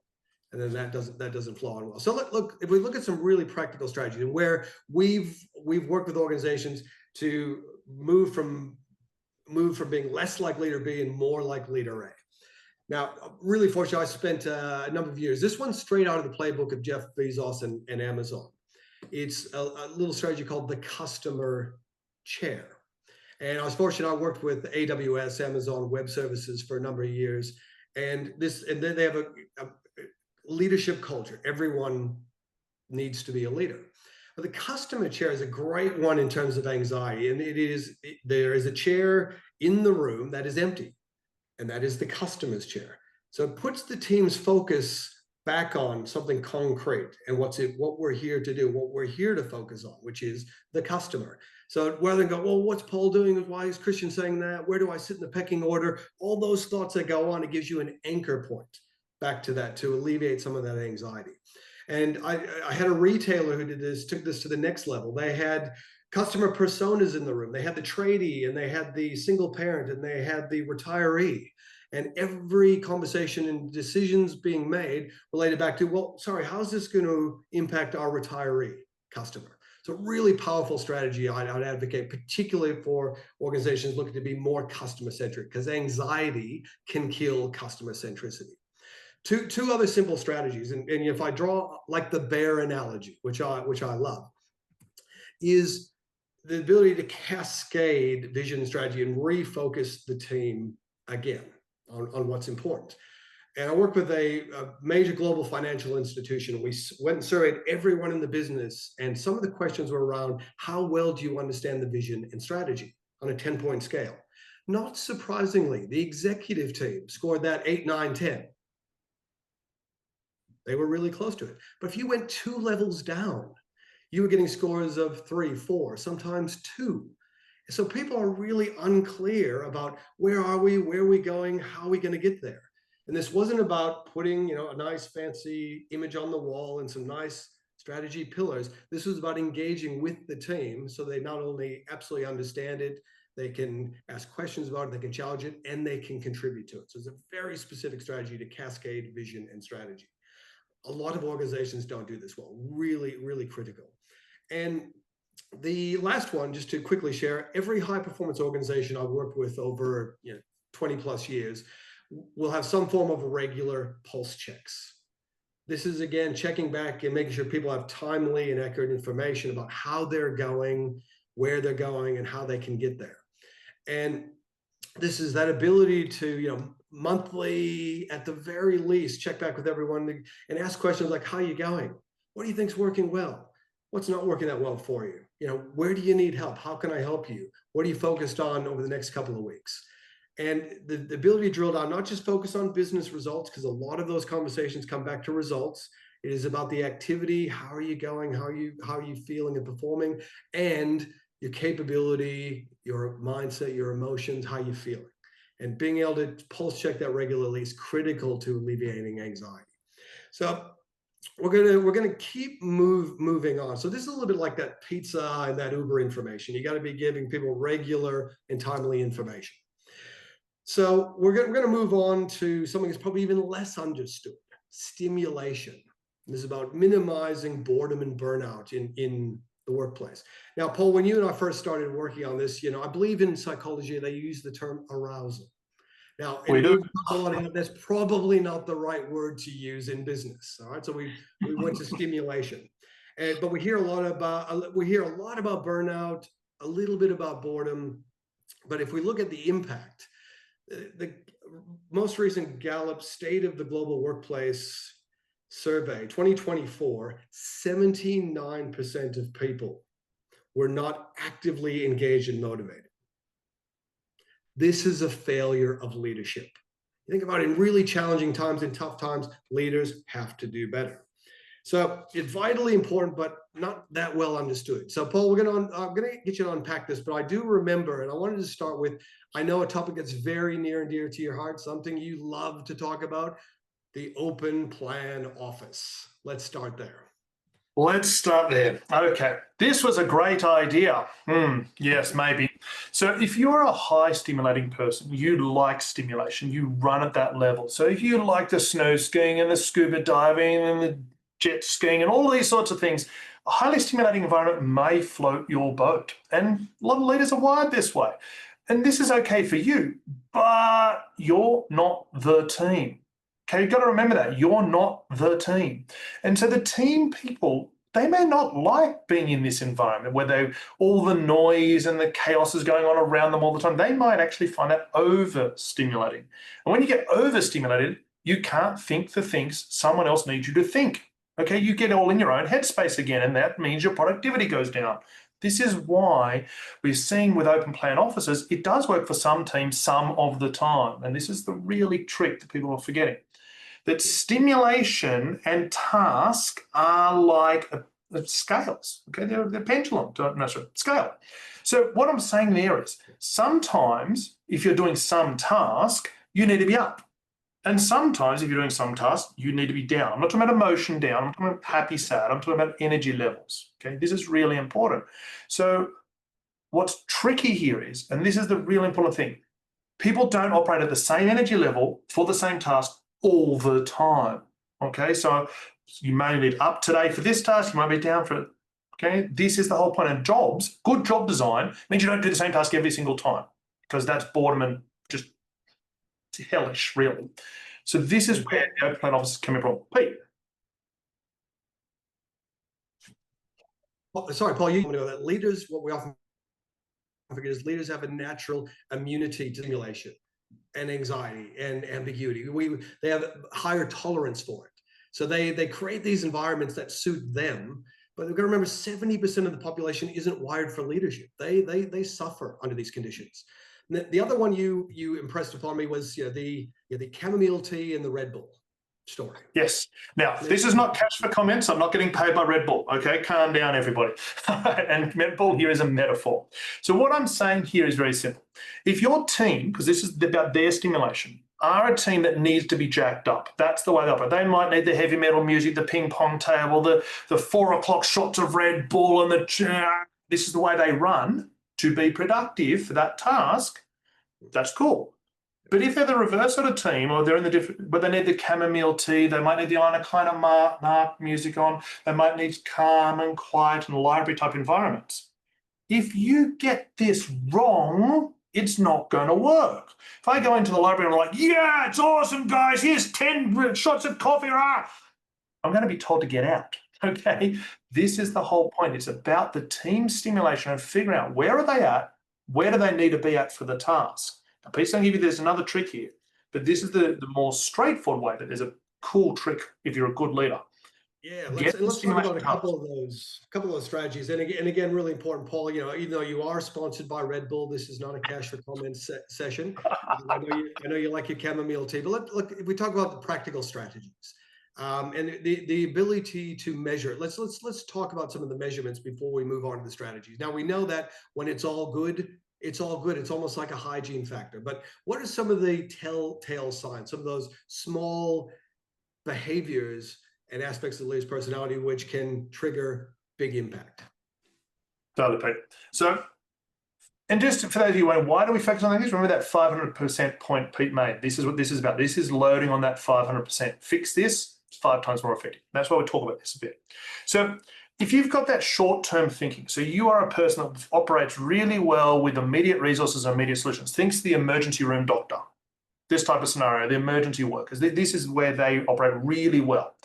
And then that doesn't flow on well. So look, if we look at some really practical strategies and where we've worked with organizations to move from being less like leader B and more like leader A. Now, really fortunate, I spent a number of years. This one's straight out of the playbook of Jeff Bezos and Amazon. It's a little strategy called the customer chair. And I was fortunate, I worked with AWS, Amazon Web Services, for a number of years. And then they have a leadership culture. Everyone needs to be a leader. But the customer chair is a great one in terms of anxiety. And there is a chair in the room that is empty, and that is the customer's chair. So it puts the team's focus back on something concrete and what we're here to do, what we're here to focus on, which is the customer. So rather than go, well, what's Paul doing? Why is Christian saying that? Where do I sit in the pecking order? All those thoughts that go on, it gives you an anchor point back to that to alleviate some of that anxiety. And I had a retailer who took this to the next level. They had customer personas in the room. They had the tradie, and they had the single parent, and they had the retiree. And every conversation and decisions being made related back to, well, sorry, how's this going to impact our retiree customer? So really powerful strategy I'd advocate, particularly for organizations looking to be more customer-centric, because anxiety can kill customer centricity. Two other simple strategies, and if I draw like the bear analogy, which I love, is the ability to cascade vision strategy and refocus the team again on what's important. And I worked with a major global financial institution. We went and surveyed everyone in the business, and some of the questions were around, how well do you understand the vision and strategy on a 10-point scale? Not surprisingly, the executive team scored that 8, 9, 10. They were really close to it. But if you went 2 levels down, you were getting scores of 3, 4, sometimes 2. So people are really unclear about where are we going, how are we going to get there? And this wasn't about putting, a nice fancy image on the wall and some nice strategy pillars. This was about engaging with the team so they not only absolutely understand it, they can ask questions about it, they can challenge it, and they can contribute to it. So it's a very specific strategy to cascade vision and strategy. A lot of organizations don't do this well. Really, really critical. And the last one, just to quickly share, every high performance organization I've worked with over 20 plus years will have some form of regular pulse checks. This is, again, checking back and making sure people have timely and accurate information about how they're going, where they're going, and how they can get there. And this is that ability to, monthly, at the very least, check back with everyone and ask questions like, how are you going? What do you think's working well? What's not working that well for you? Where do you need help? How can I help you? What are you focused on over the next couple of weeks? And the ability to drill down, not just focus on business results, because a lot of those conversations come back to results. It is about the activity. How are you going? How are you feeling and performing? And your capability, your mindset, your emotions, how you feeling. And being able to pulse check that regularly is critical to alleviating anxiety. So we're gonna keep moving on. So this is a little bit like that pizza and that Uber information. You got to be giving people regular and timely information. So we're gonna move on to something that's probably even less understood: stimulation. This is about minimizing boredom and burnout in the workplace. Now, Paul, when you and I first started working on this, I believe in psychology they use the term arousal. Now, that's probably not the right word to use in business. All right, so we went to stimulation, but we hear a lot about burnout, a little bit about boredom. But if we look at the impact, most recent Gallup State of the Global Workplace survey, 2024, 79% of people were not actively engaged and motivated. This is a failure of leadership. You think about it, in really challenging times, in tough times, leaders have to do better. So it's vitally important, but not that well understood. So Paul, I'm gonna get you to unpack this, but I do remember, and I wanted to start with, I know a topic that's very near and dear to your heart, something you love to talk about, the open plan office. Let's start there. Let's start there. Okay, this was a great idea. Yes, maybe. So if you're a high stimulating person, you like stimulation, you run at that level. So if you like the snow skiing and the scuba diving and the jet skiing and all these sorts of things, a highly stimulating environment may float your boat. And a lot of leaders are wired this way. And this is okay for you, but you're not the team. Okay, you've got to remember that. You're not the team. And so the team people, they may not like being in this environment where all the noise and the chaos is going on around them all the time. They might actually find that overstimulating. And when you get overstimulated, you can't think the things someone else needs you to think. Okay, you get all in your own headspace again, and that means your productivity goes down. This is why we're seeing with open plan offices, it does work for some teams some of the time. And this is the really trick that people are forgetting. That stimulation and task are like scales, okay? They're pendulum, scale. So what I'm saying there is sometimes if you're doing some task, you need to be up. And sometimes if you're doing some task, you need to be down. I'm not talking about emotion down, I'm talking about happy, sad, I'm talking about energy levels, okay? This is really important. So what's tricky here is, and this is the real important thing, people don't operate at the same energy level for the same task all the time, okay? So you may be up today for this task, you might be down for it, okay? This is the whole point of jobs. Good job design means you don't do the same task every single time, because that's boredom and just hellish, really. So this is where the open plan offices come in from. Pete. Sorry, Paul, you know that leaders, what we often forget is leaders have a natural immunity to stimulation and anxiety and ambiguity. They have a higher tolerance for it. So they create these environments that suit them. But we've got to remember 70% of the population isn't wired for leadership. They suffer under these conditions. The other one you impressed upon me was the chamomile tea and the Red Bull story. Yes. Now, this is not cash for comments. I'm not getting paid by Red Bull. Okay, calm down, everybody. And Red Bull here is a metaphor. So what I'm saying here is very simple. If your team, because this is about their stimulation, are a team that needs to be jacked up, that's the way they operate. They might need the heavy metal music, the ping pong table, the 4 o'clock shots of Red Bull, and this is the way they run to be productive for that task. That's cool. But if they're the reverse sort of team, or they're in the different, but they need the chamomile tea, they might need the kind of mark music on, they might need calm and quiet and library type environments. If you get this wrong, it's not going to work. If I go into the library and I'm like, yeah, it's awesome, guys, here's 10 shots of coffee, I'm going to be told to get out. Okay, this is the whole point. It's about the team stimulation and figuring out where are they at, where do they need to be at for the task. Now, please don't give you, there's another trick here, but this is the more straightforward way, but there's a cool trick if you're a good leader. Yeah, let's talk about a couple of those strategies. And again, really important, Paul, even though you are sponsored by Red Bull, this is not a cash for comments session. I know you like your chamomile tea, but look, if we talk about the practical strategies, and the ability to measure it. Let's talk about some of the measurements before we move on to the strategies. Now, we know that when it's all good, it's all good. It's almost like a hygiene factor. But what are some of the telltale signs, some of those small behaviors and aspects of the leader's personality which can trigger big impact? Totally, Pete. So, and just for those of you wondering, why do we focus on these? Remember that 500% point Pete made. This is what this is about. This is loading on that 500%. Fix this, it's 5 times more effective. That's why we talk about this a bit. So if you've got that short-term thinking, so you are a person that operates really well with immediate resources and immediate solutions, thinks the emergency room doctor, this type of scenario, the emergency workers, this is where they operate really well.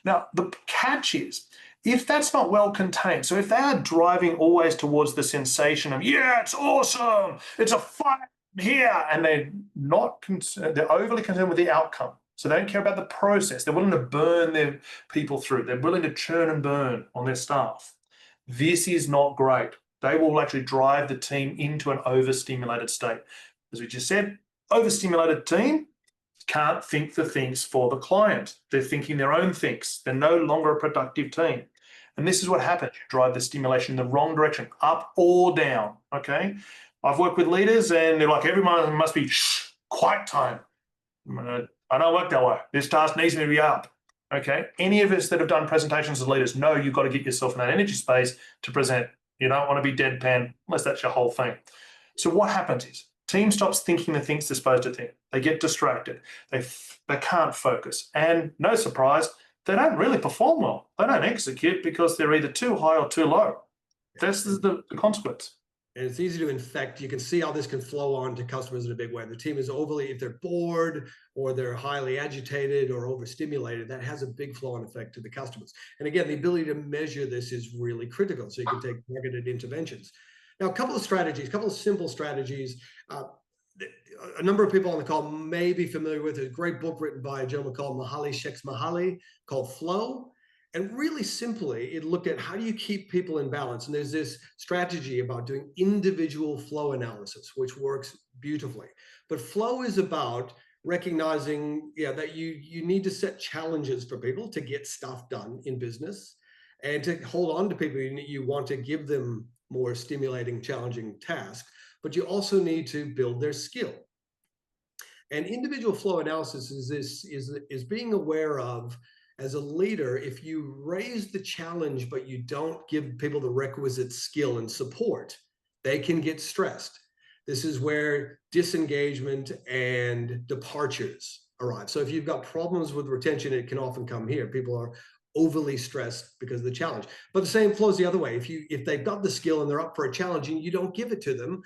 Now, the catch is, if that's not well contained, so if they are driving always towards the sensation of, yeah, it's awesome, it's a fight, here, and they're not concerned, they're overly concerned with the outcome. So they don't care about the process. They're willing to burn their people through. They're willing to churn and burn on their staff. This is not great. They will actually drive the team into an overstimulated state. As we just said, overstimulated team can't think the things for the client. They're thinking their own things. They're no longer a productive team. And this is what happens. You drive the stimulation in the wrong direction, up or down, okay? I've worked with leaders and they're like, everyone must be quiet time. I don't work that way. This task needs me to be up, okay? Any of us that have done presentations as leaders know you've got to get yourself in that energy space to present. You don't want to be deadpan unless that's your whole thing. So what happens is team stops thinking the things they're supposed to think. They get distracted. They can't focus. And no surprise, they don't really perform well. They don't execute because they're either too high or too low. This is the consequence. And it's easy to infect. You can see how this can flow on to customers in a big way. The team is overly, if they're bored or they're highly agitated or overstimulated, that has a big flow-on effect to the customers. And again, the ability to measure this is really critical. So you can take targeted interventions. Now, a couple of strategies, a couple of simple strategies. A number of people on the call may be familiar with a great book written by a gentleman called Mihaly Csikszentmihalyi called Flow. And really simply, it looked at how do you keep people in balance? And there's this strategy about doing individual flow analysis, which works beautifully. But flow is about recognizing that you need to set challenges for people to get stuff done in business and to hold on to people. You want to give them more stimulating, challenging tasks, but you also need to build their skill. And individual flow analysis is being aware of, as a leader, if you raise the challenge, but you don't give people the requisite skill and support, they can get stressed. This is where disengagement and departures arrive. So if you've got problems with retention, it can often come here. People are overly stressed because of the challenge. But the same flows the other way. If they've got the skill and they're up for a challenge and you don't give it to them,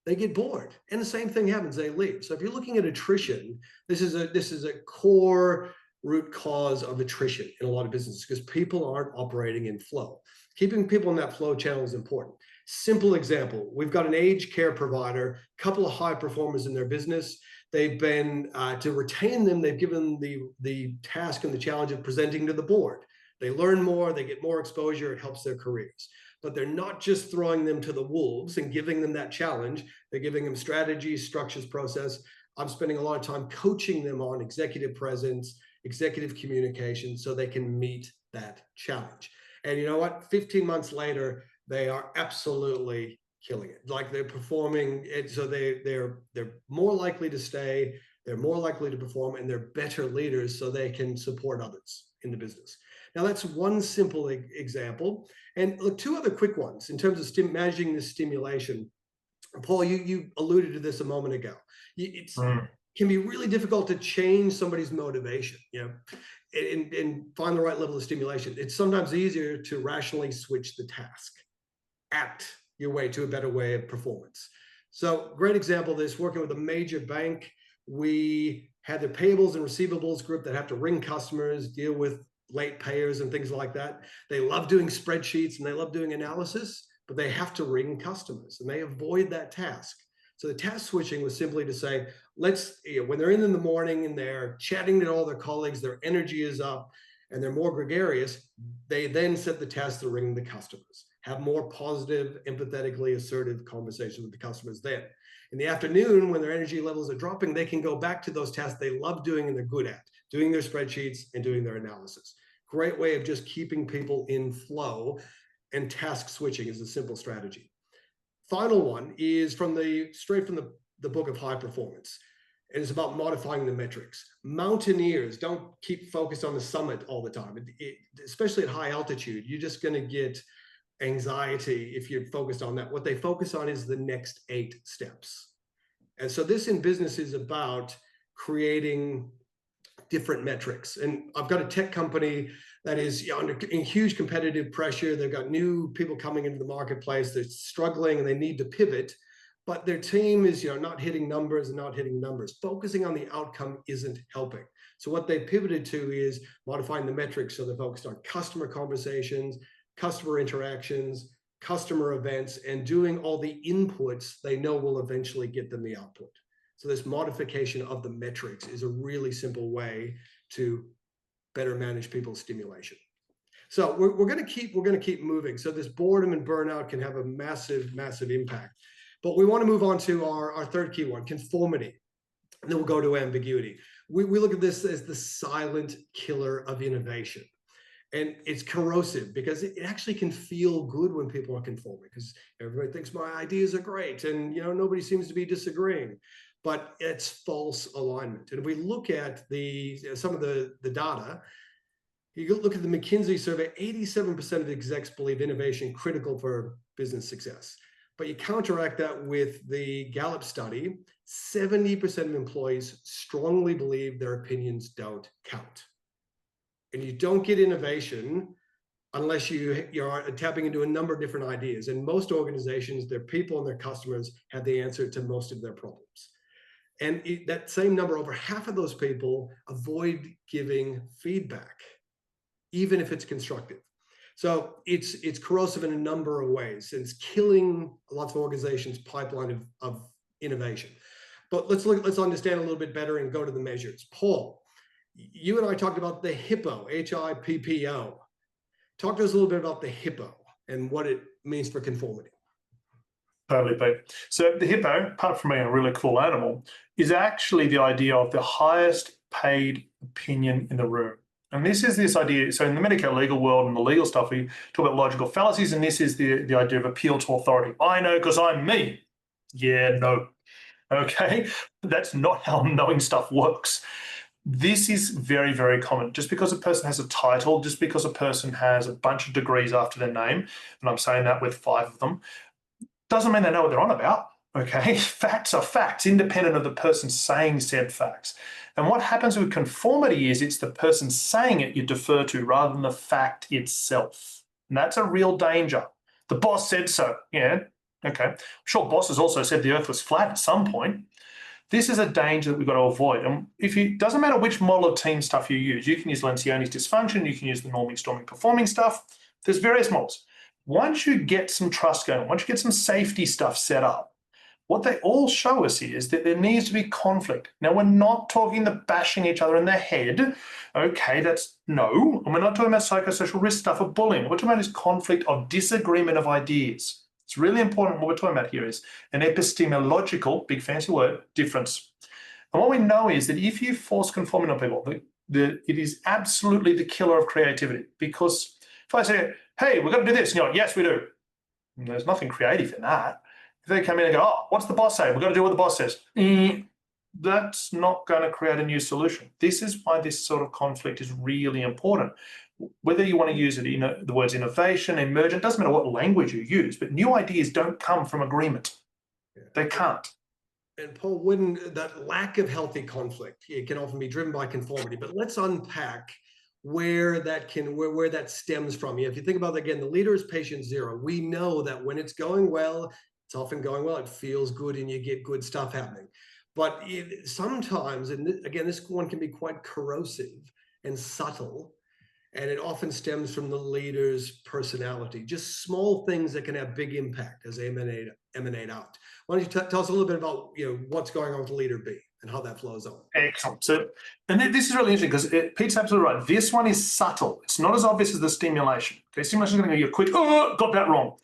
they get bored. And the same thing happens, they leave. So if you're looking at attrition, this is a core root cause of attrition in a lot of businesses because people aren't operating in flow. Keeping people in that flow channel is important. Simple example, we've got an aged care provider, a couple of high performers in their business. They've been, to retain them, they've given the task and the challenge of presenting to the board. They learn more, they get more exposure, it helps their careers. But they're not just throwing them to the wolves and giving them that challenge. They're giving them strategies, structures, process. I'm spending a lot of time coaching them on executive presence, executive communication, so they can meet that challenge. And you know what? 15 months later, they are absolutely killing it. Like they're performing, so they're more likely to stay, they're more likely to perform, and they're better leaders so they can support others in the business. Now that's one simple example. And look, two other quick ones in terms of managing this stimulation. Paul, you alluded to this a moment ago. It can be really difficult to change somebody's motivation, and find the right level of stimulation. It's sometimes easier to rationally switch the task, act your way to a better way of performance. So great example of this, working with a major bank. We had the payables and receivables group that have to ring customers, deal with late payers and things like that. They love doing spreadsheets and they love doing analysis, but they have to ring customers and they avoid that task. So the task switching was simply to say, when they're in the morning and they're chatting to all their colleagues, their energy is up and they're more gregarious, they then set the task to ring the customers, have more positive, empathetically assertive conversations with the customers then. In the afternoon, when their energy levels are dropping, they can go back to those tasks they love doing and they're good at, doing their spreadsheets and doing their analysis. Great way of just keeping people in flow, and task switching is a simple strategy. Final one is straight from the book of High Performance. And it's about modifying the metrics. Mountaineers don't keep focused on the summit all the time, especially at high altitude. You're just going to get anxiety if you're focused on that. What they focus on is the next 8 steps. And so this in business is about creating different metrics. And I've got a tech company that is under huge competitive pressure. They've got new people coming into the marketplace. They're struggling and they need to pivot, but their team is not hitting numbers and not hitting numbers. Focusing on the outcome isn't helping. So what they pivoted to is modifying the metrics. So they're focused on customer conversations, customer interactions, customer events, and doing all the inputs they know will eventually get them the output. So this modification of the metrics is a really simple way to better manage people's stimulation. So we're going to keep moving. So this boredom and burnout can have a massive impact. But we want to move on to our third key one, conformity. And then we'll go to ambiguity. We look at this as the silent killer of innovation. And it's corrosive because it actually can feel good when people are conforming, because everybody thinks my ideas are great and nobody seems to be disagreeing. But it's false alignment. And if we look at some of the data, you look at the McKinsey survey, 87% of execs believe innovation critical for business success. But you counteract that with the Gallup study, 70% of employees strongly believe their opinions don't count. And you don't get innovation unless you're tapping into a number of different ideas. And most organizations, their people and their customers have the answer to most of their problems. And that same number, over half of those people avoid giving feedback, even if it's constructive. So it's corrosive in a number of ways. And it's killing lots of organizations' pipeline of innovation. But let's understand a little bit better and go to the measures. Paul, you and I talked about the HIPPO, H-I-P-P-O. Talk to us a little bit about the HIPPO and what it means for conformity. Totally, Pete. So the hippo, apart from being a really cool animal, is actually the idea of the highest paid opinion in the room. And this is this idea. So in the medical legal world and the legal stuff, we talk about logical fallacies, and this is the idea of appeal to authority. I know because I'm me. Yeah, no. Okay, that's not how knowing stuff works. This is very, very common. Just because a person has a title, just because a person has a bunch of degrees after their name, and I'm saying that with 5 of them, doesn't mean they know what they're on about. Okay, facts are facts, independent of the person saying said facts. And what happens with conformity is it's the person saying it you defer to rather than the fact itself. And that's a real danger. The boss said so. Yeah, okay. I'm sure bosses also said the earth was flat at some point. This is a danger that we've got to avoid. And it doesn't matter which model of team stuff you use. You can use Lencioni's dysfunction, you can use the norming, storming, performing stuff. There's various models. Once you get some trust going, once you get some safety stuff set up, what they all show us is that there needs to be conflict. Now, we're not talking the bashing each other in the head. Okay, no. And we're not talking about psychosocial risk stuff or bullying. What we're talking about is conflict of disagreement of ideas. It's really important. What we're talking about here is an epistemological, big fancy word, difference. And what we know is that if you force conformity on people, it is absolutely the killer of creativity. Because if I say, hey, we've got to do this, and you're like, yes, we do. And there's nothing creative in that. If they come in and go, oh, what's the boss say? We've got to do what the boss says. That's not going to create a new solution. This is why this sort of conflict is really important. Whether you want to use it, the words innovation, emergent, doesn't matter what language you use, but new ideas don't come from agreement. They can't. And Paul, that lack of healthy conflict, it can often be driven by conformity, but let's unpack where that stems from. If you think about it, again, the leader is patient zero. We know that when it's going well, it's often going well, it feels good and you get good stuff happening. But sometimes, and again, this one can be quite corrosive and subtle, and it often stems from the leader's personality, just small things that can have big impact as they emanate out. Why don't you tell us a little bit about what's going on with leader B and how that flows on? Excellent. So, and this is really interesting because Pete's absolutely right. This one is subtle. It's not as obvious as the stimulation. Okay, stimulation is going to go quick. Oh, got that wrong.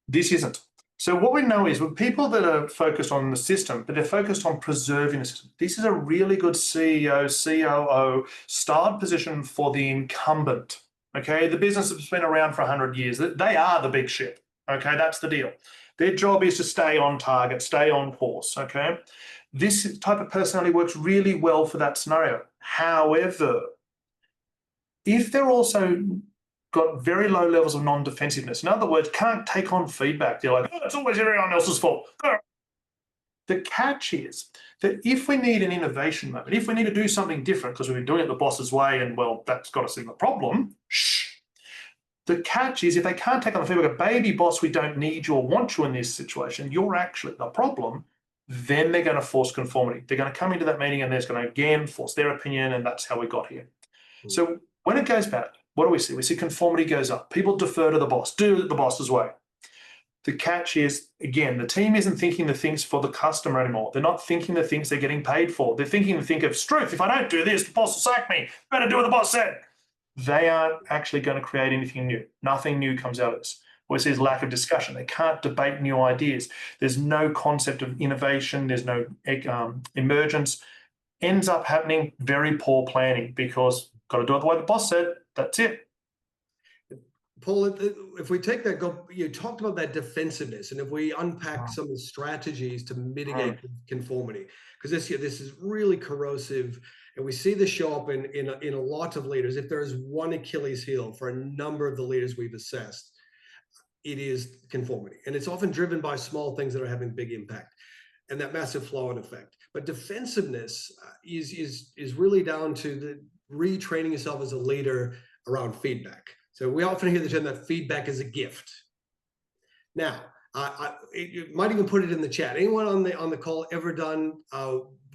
This isn't. So what we know is with people that are focused on the system, but they're focused on preserving the system, this is a really good CEO, COO styled position for the incumbent. Okay, the business has been around for 100 years. They are the big ship. Okay, that's the deal. Their job is to stay on target, stay on course. Okay, this type of personality works really well for that scenario. However, if they're also got very low levels of non-defensiveness. In other words, can't take on feedback. They're like, oh, it's always everyone else's fault. The catch is that if we need an innovation moment, if we need to do something different because we've been doing it the boss's way and, well, that's got us in the problem, the catch is if they can't take on the feedback, baby boss, we don't need you or want you in this situation, you're actually the problem, then they're going to force conformity. They're going to come into that meeting and they're going to, again, force their opinion, and that's how we got here. So when it goes bad, what do we see? We see conformity goes up. People defer to the boss, do it the boss's way. The catch is, again, the team isn't thinking the things for the customer anymore. They're not thinking the things they're getting paid for. They're thinking of Struth, if I don't do this, the boss will sack me. Better do what the boss said. They aren't actually going to create anything new. Nothing new comes out of this. What we see is lack of discussion. They can't debate new ideas. There's no concept of innovation. There's no emergence. Ends up happening very poor planning because got to do it the way the boss said. That's it. Paul, if we take that, you talked about that defensiveness, and if we unpack some of the strategies to mitigate conformity, because this is really corrosive, and we see this show up in a lot of leaders. If there is one Achilles heel for a number of the leaders we've assessed, it is conformity, and it's often driven by small things that are having big impact, and that massive flow-on effect. But defensiveness is really down to the retraining yourself as a leader around feedback. So we often hear the term that feedback is a gift. Now, you might even put it in the chat. Anyone on the call ever done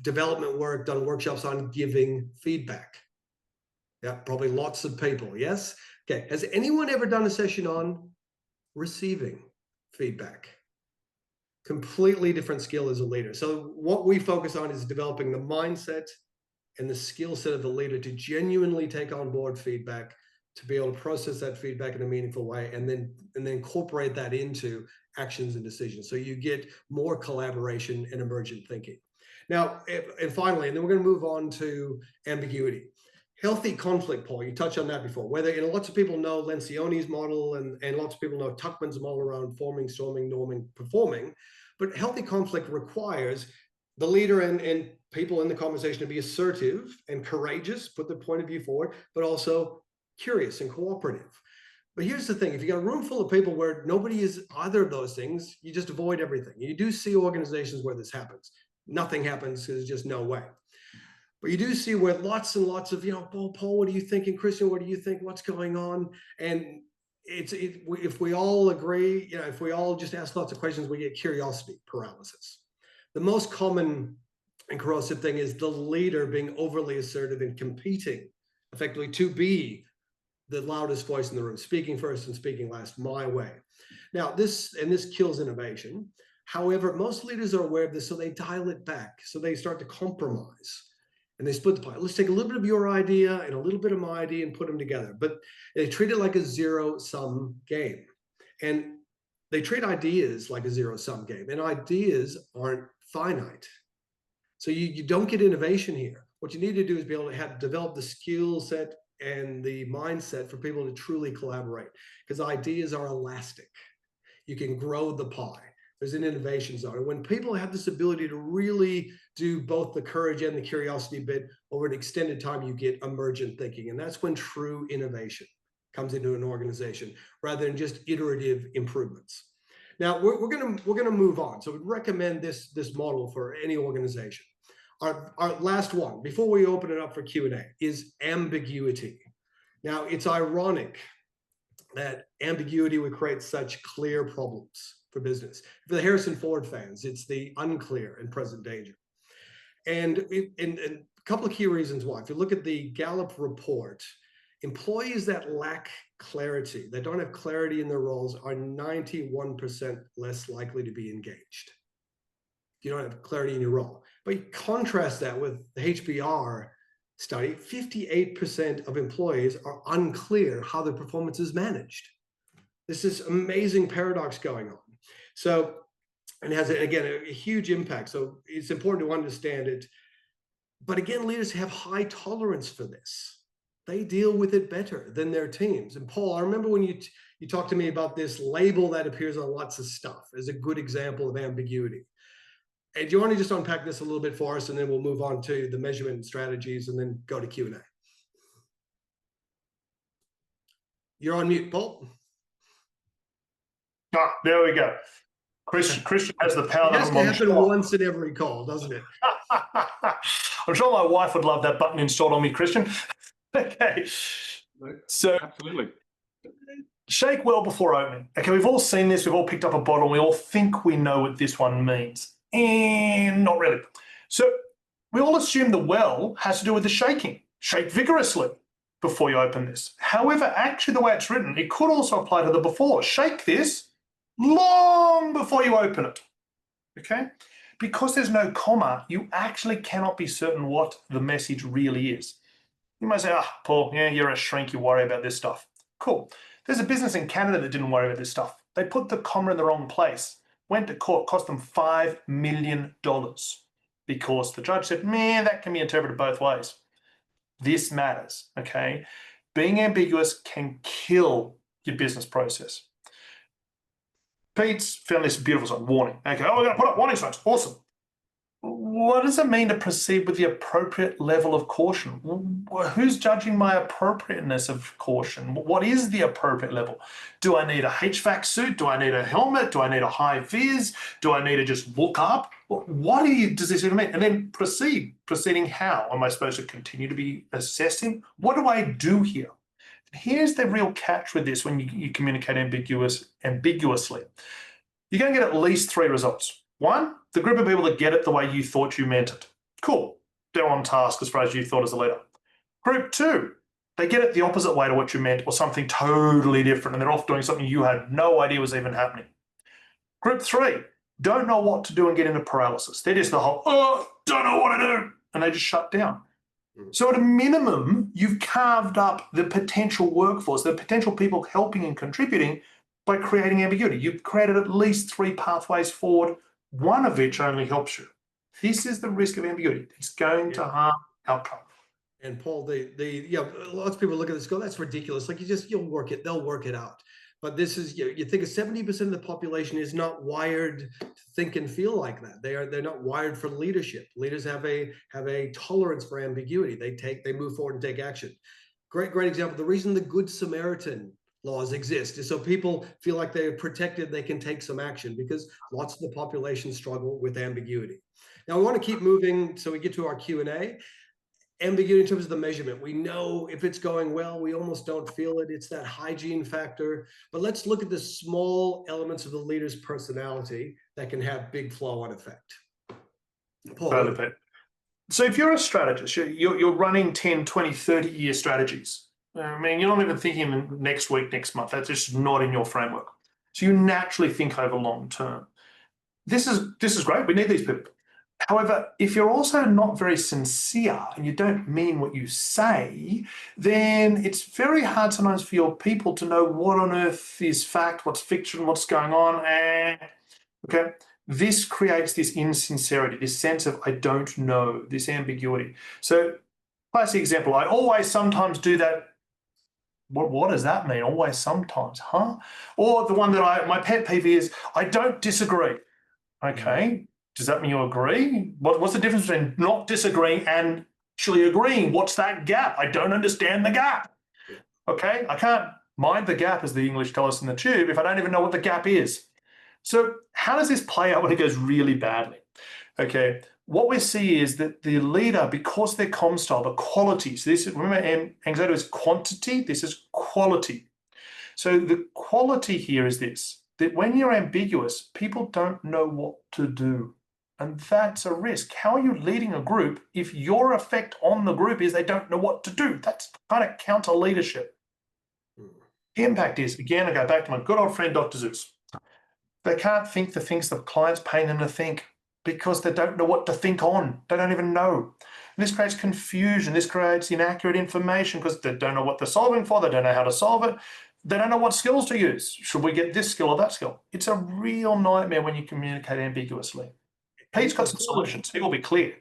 development work, done workshops on giving feedback? Yeah, probably lots of people. Yes. Okay. Has anyone ever done a session on receiving feedback? Completely different skill as a leader. So what we focus on is developing the mindset and the skill set of the leader to genuinely take on board feedback, to be able to process that feedback in a meaningful way, and then incorporate that into actions and decisions. So you get more collaboration and emergent thinking. Now, and finally, and then we're going to move on to ambiguity. Healthy conflict, Paul, you touched on that before. Whether, lots of people know Lencioni's model, and lots of people know Tuckman's model around forming, storming, norming, performing. But healthy conflict requires the leader and people in the conversation to be assertive and courageous, put their point of view forward, but also curious and cooperative. But here's the thing: if you got a room full of people where nobody is either of those things, you just avoid everything. You do see organizations where this happens. Nothing happens because there's just no way. But you do see where lots and lots of, Paul, what are you thinking? Christian, what do you think? What's going on? And if we all agree, if we all just ask lots of questions, we get curiosity paralysis. The most common and corrosive thing is the leader being overly assertive and competing effectively to be the loudest voice in the room, speaking first and speaking last, my way. Now, this kills innovation. However, most leaders are aware of this, so they dial it back. So they start to compromise, and they split the pie. Let's take a little bit of your idea and a little bit of my idea and put them together. But they treat it like a zero-sum game. And they treat ideas like a zero-sum game, and ideas aren't finite. So you don't get innovation here. What you need to do is be able to develop the skill set and the mindset for people to truly collaborate, because ideas are elastic. You can grow the pie. There's an innovation zone. And when people have this ability to really do both the courage and the curiosity bit over an extended time, you get emergent thinking. And that's when true innovation comes into an organization rather than just iterative improvements. Now, we're gonna move on. So we'd recommend this model for any organization. Our last one, before we open it up for Q&A, is ambiguity. Now, it's ironic that ambiguity would create such clear problems for business. For the Harrison Ford fans, it's the unclear and present danger. And a couple of key reasons why. If you look at the Gallup report, employees that lack clarity, that don't have clarity in their roles, are 91% less likely to be engaged. You don't have clarity in your role. But you contrast that with the HBR study, 58% of employees are unclear how their performance is managed. This is amazing paradox going on. So, and it has, again, a huge impact. So it's important to understand it. But again, leaders have high tolerance for this. They deal with it better than their teams. And Paul, I remember when you talked to me about this label that appears on lots of stuff as a good example of ambiguity. And do you want to just unpack this a little bit for us, and then we'll move on to the measurement strategies and then go to Q&A. You're on mute, Paul. Ah, there we go. Christian has the power. It has to happen once in every call, doesn't it? I'm sure my wife would love that button installed on me, Christian. Okay. So absolutely. Shake well before opening. Okay, we've all seen this. We've all picked up a bottle and we all think we know what this one means. And not really. So we all assume the well has to do with the shaking. Shake vigorously before you open this. However, actually the way it's written, it could also apply to the before. Shake this long before you open it, okay? Because there's no comma, you actually cannot be certain what the message really is. You might say, Paul, yeah, you're a shrink, you worry about this stuff. Cool. There's a business in Canada that didn't worry about this stuff. They put the comma in the wrong place, went to court, cost them $5 million because the judge said, man, that can be interpreted both ways. This matters, okay? Being ambiguous can kill your business process. Pete's found this beautiful sign, warning. Okay, we're going to put up warning signs. Awesome. What does it mean to proceed with the appropriate level of caution? Who's judging my appropriateness of caution? What is the appropriate level? Do I need a HVAC suit? Do I need a helmet? Do I need a high vis? Do I need to just look up? What does this even mean? And then proceeding how? Am I supposed to continue to be assessing? What do I do here? Here's the real catch with this when you communicate ambiguously. You're going to get at least 3 results. 1, the group of people that get it the way you thought you meant it. Cool. They're on task as far as you thought as a leader. Group 2, they get it the opposite way to what you meant or something totally different, and they're off doing something you had no idea was even happening. Group 3, don't know what to do and get into paralysis. They're just the whole, don't know what to do, and they just shut down. So at a minimum, you've carved up the potential workforce, the potential people helping and contributing by creating ambiguity. You've created at least 3 pathways forward, one of which only helps you. This is the risk of ambiguity. It's going to harm outcome. And Paul, lots of people look at this, go, that's ridiculous. Like they'll work it out. But this is, you think of 70% of the population is not wired to think and feel like that. They're not wired for leadership. Leaders have a tolerance for ambiguity. They move forward and take action. Great example. The reason the Good Samaritan laws exist is so people feel like they're protected, they can take some action, because lots of the population struggle with ambiguity. Now we want to keep moving, so we get to our Q&A. Ambiguity in terms of the measurement. We know if it's going well, we almost don't feel it. It's that hygiene factor. But let's look at the small elements of the leader's personality that can have big flow-on effect. Paul. So if you're a strategist, you're running 10, 20, 30-year strategies. I mean, you're not even thinking next week, next month. That's just not in your framework. So you naturally think over long term. This is great. We need these people. However, if you're also not very sincere and you don't mean what you say, then it's very hard sometimes for your people to know what on earth is fact, what's fiction, what's going on. Okay, this creates this insincerity, this sense of I don't know, this ambiguity. So, classic example, I always sometimes do that. What does that mean? Always sometimes, huh? Or the one that my pet peeve is, I don't disagree. Okay. Does that mean you agree? What's the difference between not disagreeing and actually agreeing? What's that gap? I don't understand the gap. Okay, I can't mind the gap, as the English tell us in the tube, if I don't even know what the gap is. So how does this play out when it goes really badly? Okay, what we see is that the leader, because their comm style, the quality, so this, remember, anxiety is quantity, this is quality. So the quality here is this, that when you're ambiguous, people don't know what to do. And that's a risk. How are you leading a group if your effect on the group is they don't know what to do? That's kind of counter leadership. The impact is, again, I go back to my good old friend, Dr. Zeus. They can't think the things the client's paying them to think because they don't know what to think on. They don't even know. And this creates confusion. This creates inaccurate information because they don't know what they're solving for. They don't know how to solve it. They don't know what skills to use. Should we get this skill or that skill? It's a real nightmare when you communicate ambiguously. Pete's got some solutions. It will be clear.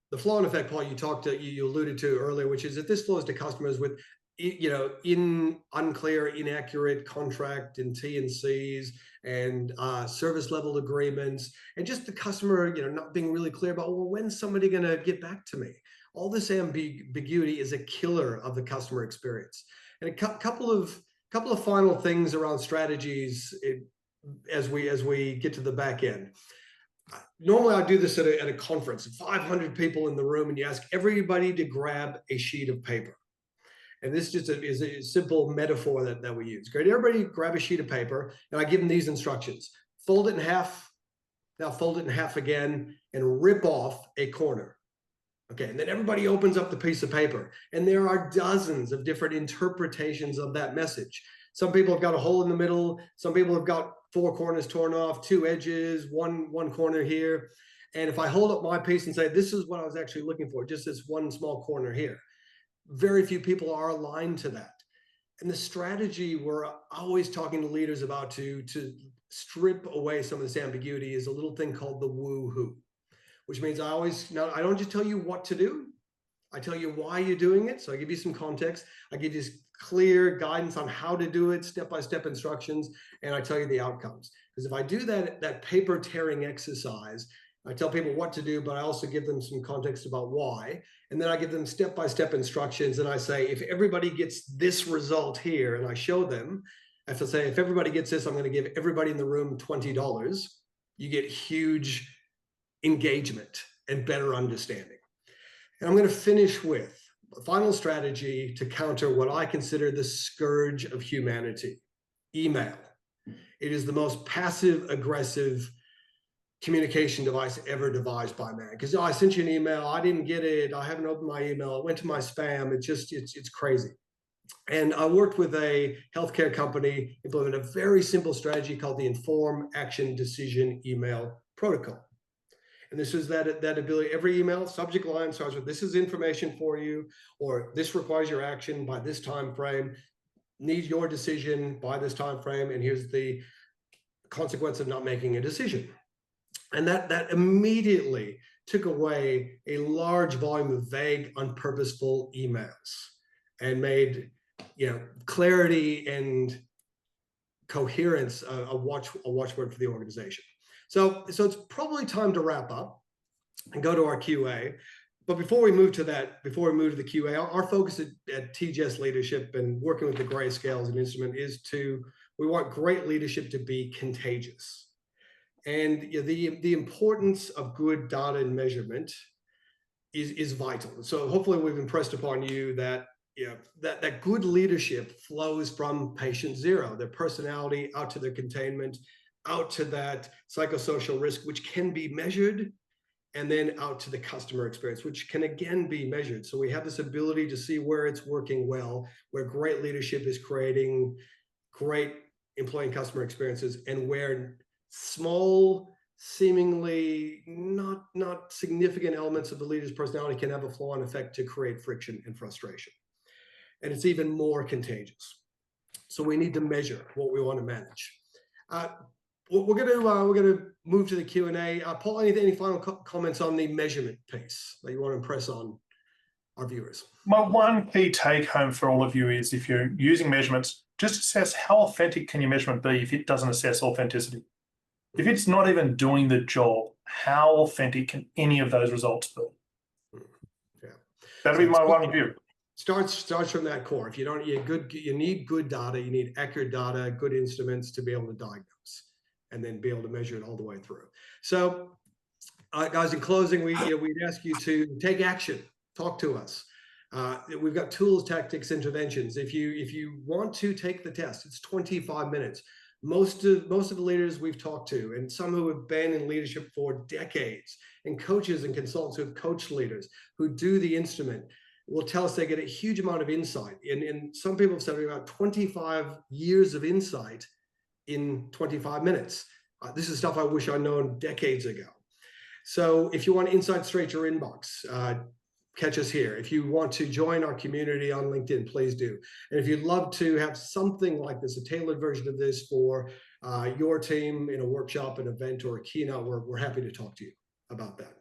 The flow-on effect, Paul, you alluded to earlier, which is that this flows to customers with, in unclear, inaccurate contract and T&Cs and service level agreements, and just the customer, not being really clear about, well, when's somebody going to get back to me? All this ambiguity is a killer of the customer experience. And a couple of final things around strategies as we get to the back end. Normally I do this at a conference, 500 people in the room, and you ask everybody to grab a sheet of paper. And this just is a simple metaphor that we use. Great, everybody grab a sheet of paper, and I give them these instructions. Fold it in half, now fold it in half again, and rip off a corner. Okay, and then everybody opens up the piece of paper, and there are dozens of different interpretations of that message. Some people have got a hole in the middle. Some people have got 4 corners torn off, 2 edges, one corner here. And if I hold up my piece and say, this is what I was actually looking for, just this one small corner here, very few people are aligned to that. And the strategy we're always talking to leaders about to strip away some of this ambiguity is a little thing called the woo-hoo, which means I don't just tell you what to do, I tell you why you're doing it. So I give you some context, I give you clear guidance on how to do it, step-by-step instructions, and I tell you the outcomes. Because if I do that paper tearing exercise, I tell people what to do, but I also give them some context about why. And then I give them step-by-step instructions. And I say, if everybody gets this result here, and I show them, I have to say, if everybody gets this, I'm going to give everybody in the room $20. You get huge engagement and better understanding. And I'm going to finish with a final strategy to counter what I consider the scourge of humanity, email. It is the most passive aggressive communication device ever devised by man. Because I sent you an email, I didn't get it, I haven't opened my email, it went to my spam, it's crazy. And I worked with a healthcare company, implemented a very simple strategy called the Inform Action Decision Email Protocol. And this is that ability, every email subject line starts with, this is information for you, or this requires your action by this time frame, need your decision by this time frame, and here's the consequence of not making a decision. And that immediately took away a large volume of vague, unpurposeful emails and made, clarity and coherence a watchword for the organization. So it's probably time to wrap up and go to our QA. But before we move to the QA, our focus at TGS Leadership and working with the Grayscale as an instrument is we want great leadership to be contagious. And the importance of good data and measurement is vital. So hopefully we've impressed upon you that that good leadership flows from patient zero, their personality out to their containment, out to that psychosocial risk, which can be measured, and then out to the customer experience, which can again be measured. So we have this ability to see where it's working well, where great leadership is creating great employee and customer experiences, and where small, seemingly not significant elements of the leader's personality can have a flow-on effect to create friction and frustration. And it's even more contagious. So we need to measure what we want to manage. We're going to move to the Q&A. Paul, any final comments on the measurement piece that you want to impress on our viewers? My one key take home for all of you is, if you're using measurements, just assess how authentic can your measurement be if it doesn't assess authenticity. If it's not even doing the job, how authentic can any of those results be? Yeah, that'll be my one view. Starts from that core. If you don't, you need good data, you need accurate data, good instruments to be able to diagnose, and then be able to measure it all the way through. So, guys, in closing, we'd ask you to take action. Talk to us. We've got tools, tactics, interventions. If you want to take the test, it's 25 minutes. Most of the leaders we've talked to, and some who have been in leadership for decades, and coaches and consultants who have coached leaders who do the instrument, will tell us they get a huge amount of insight. And some people have said about 25 years of insight in 25 minutes. This is stuff I wish I'd known decades ago. So if you want insight straight to your inbox, catch us here. If you want to join our community on LinkedIn, please do. And if you'd love to have something like this, a tailored version of this for your team in a workshop, an event, or a keynote, we're happy to talk to you about that.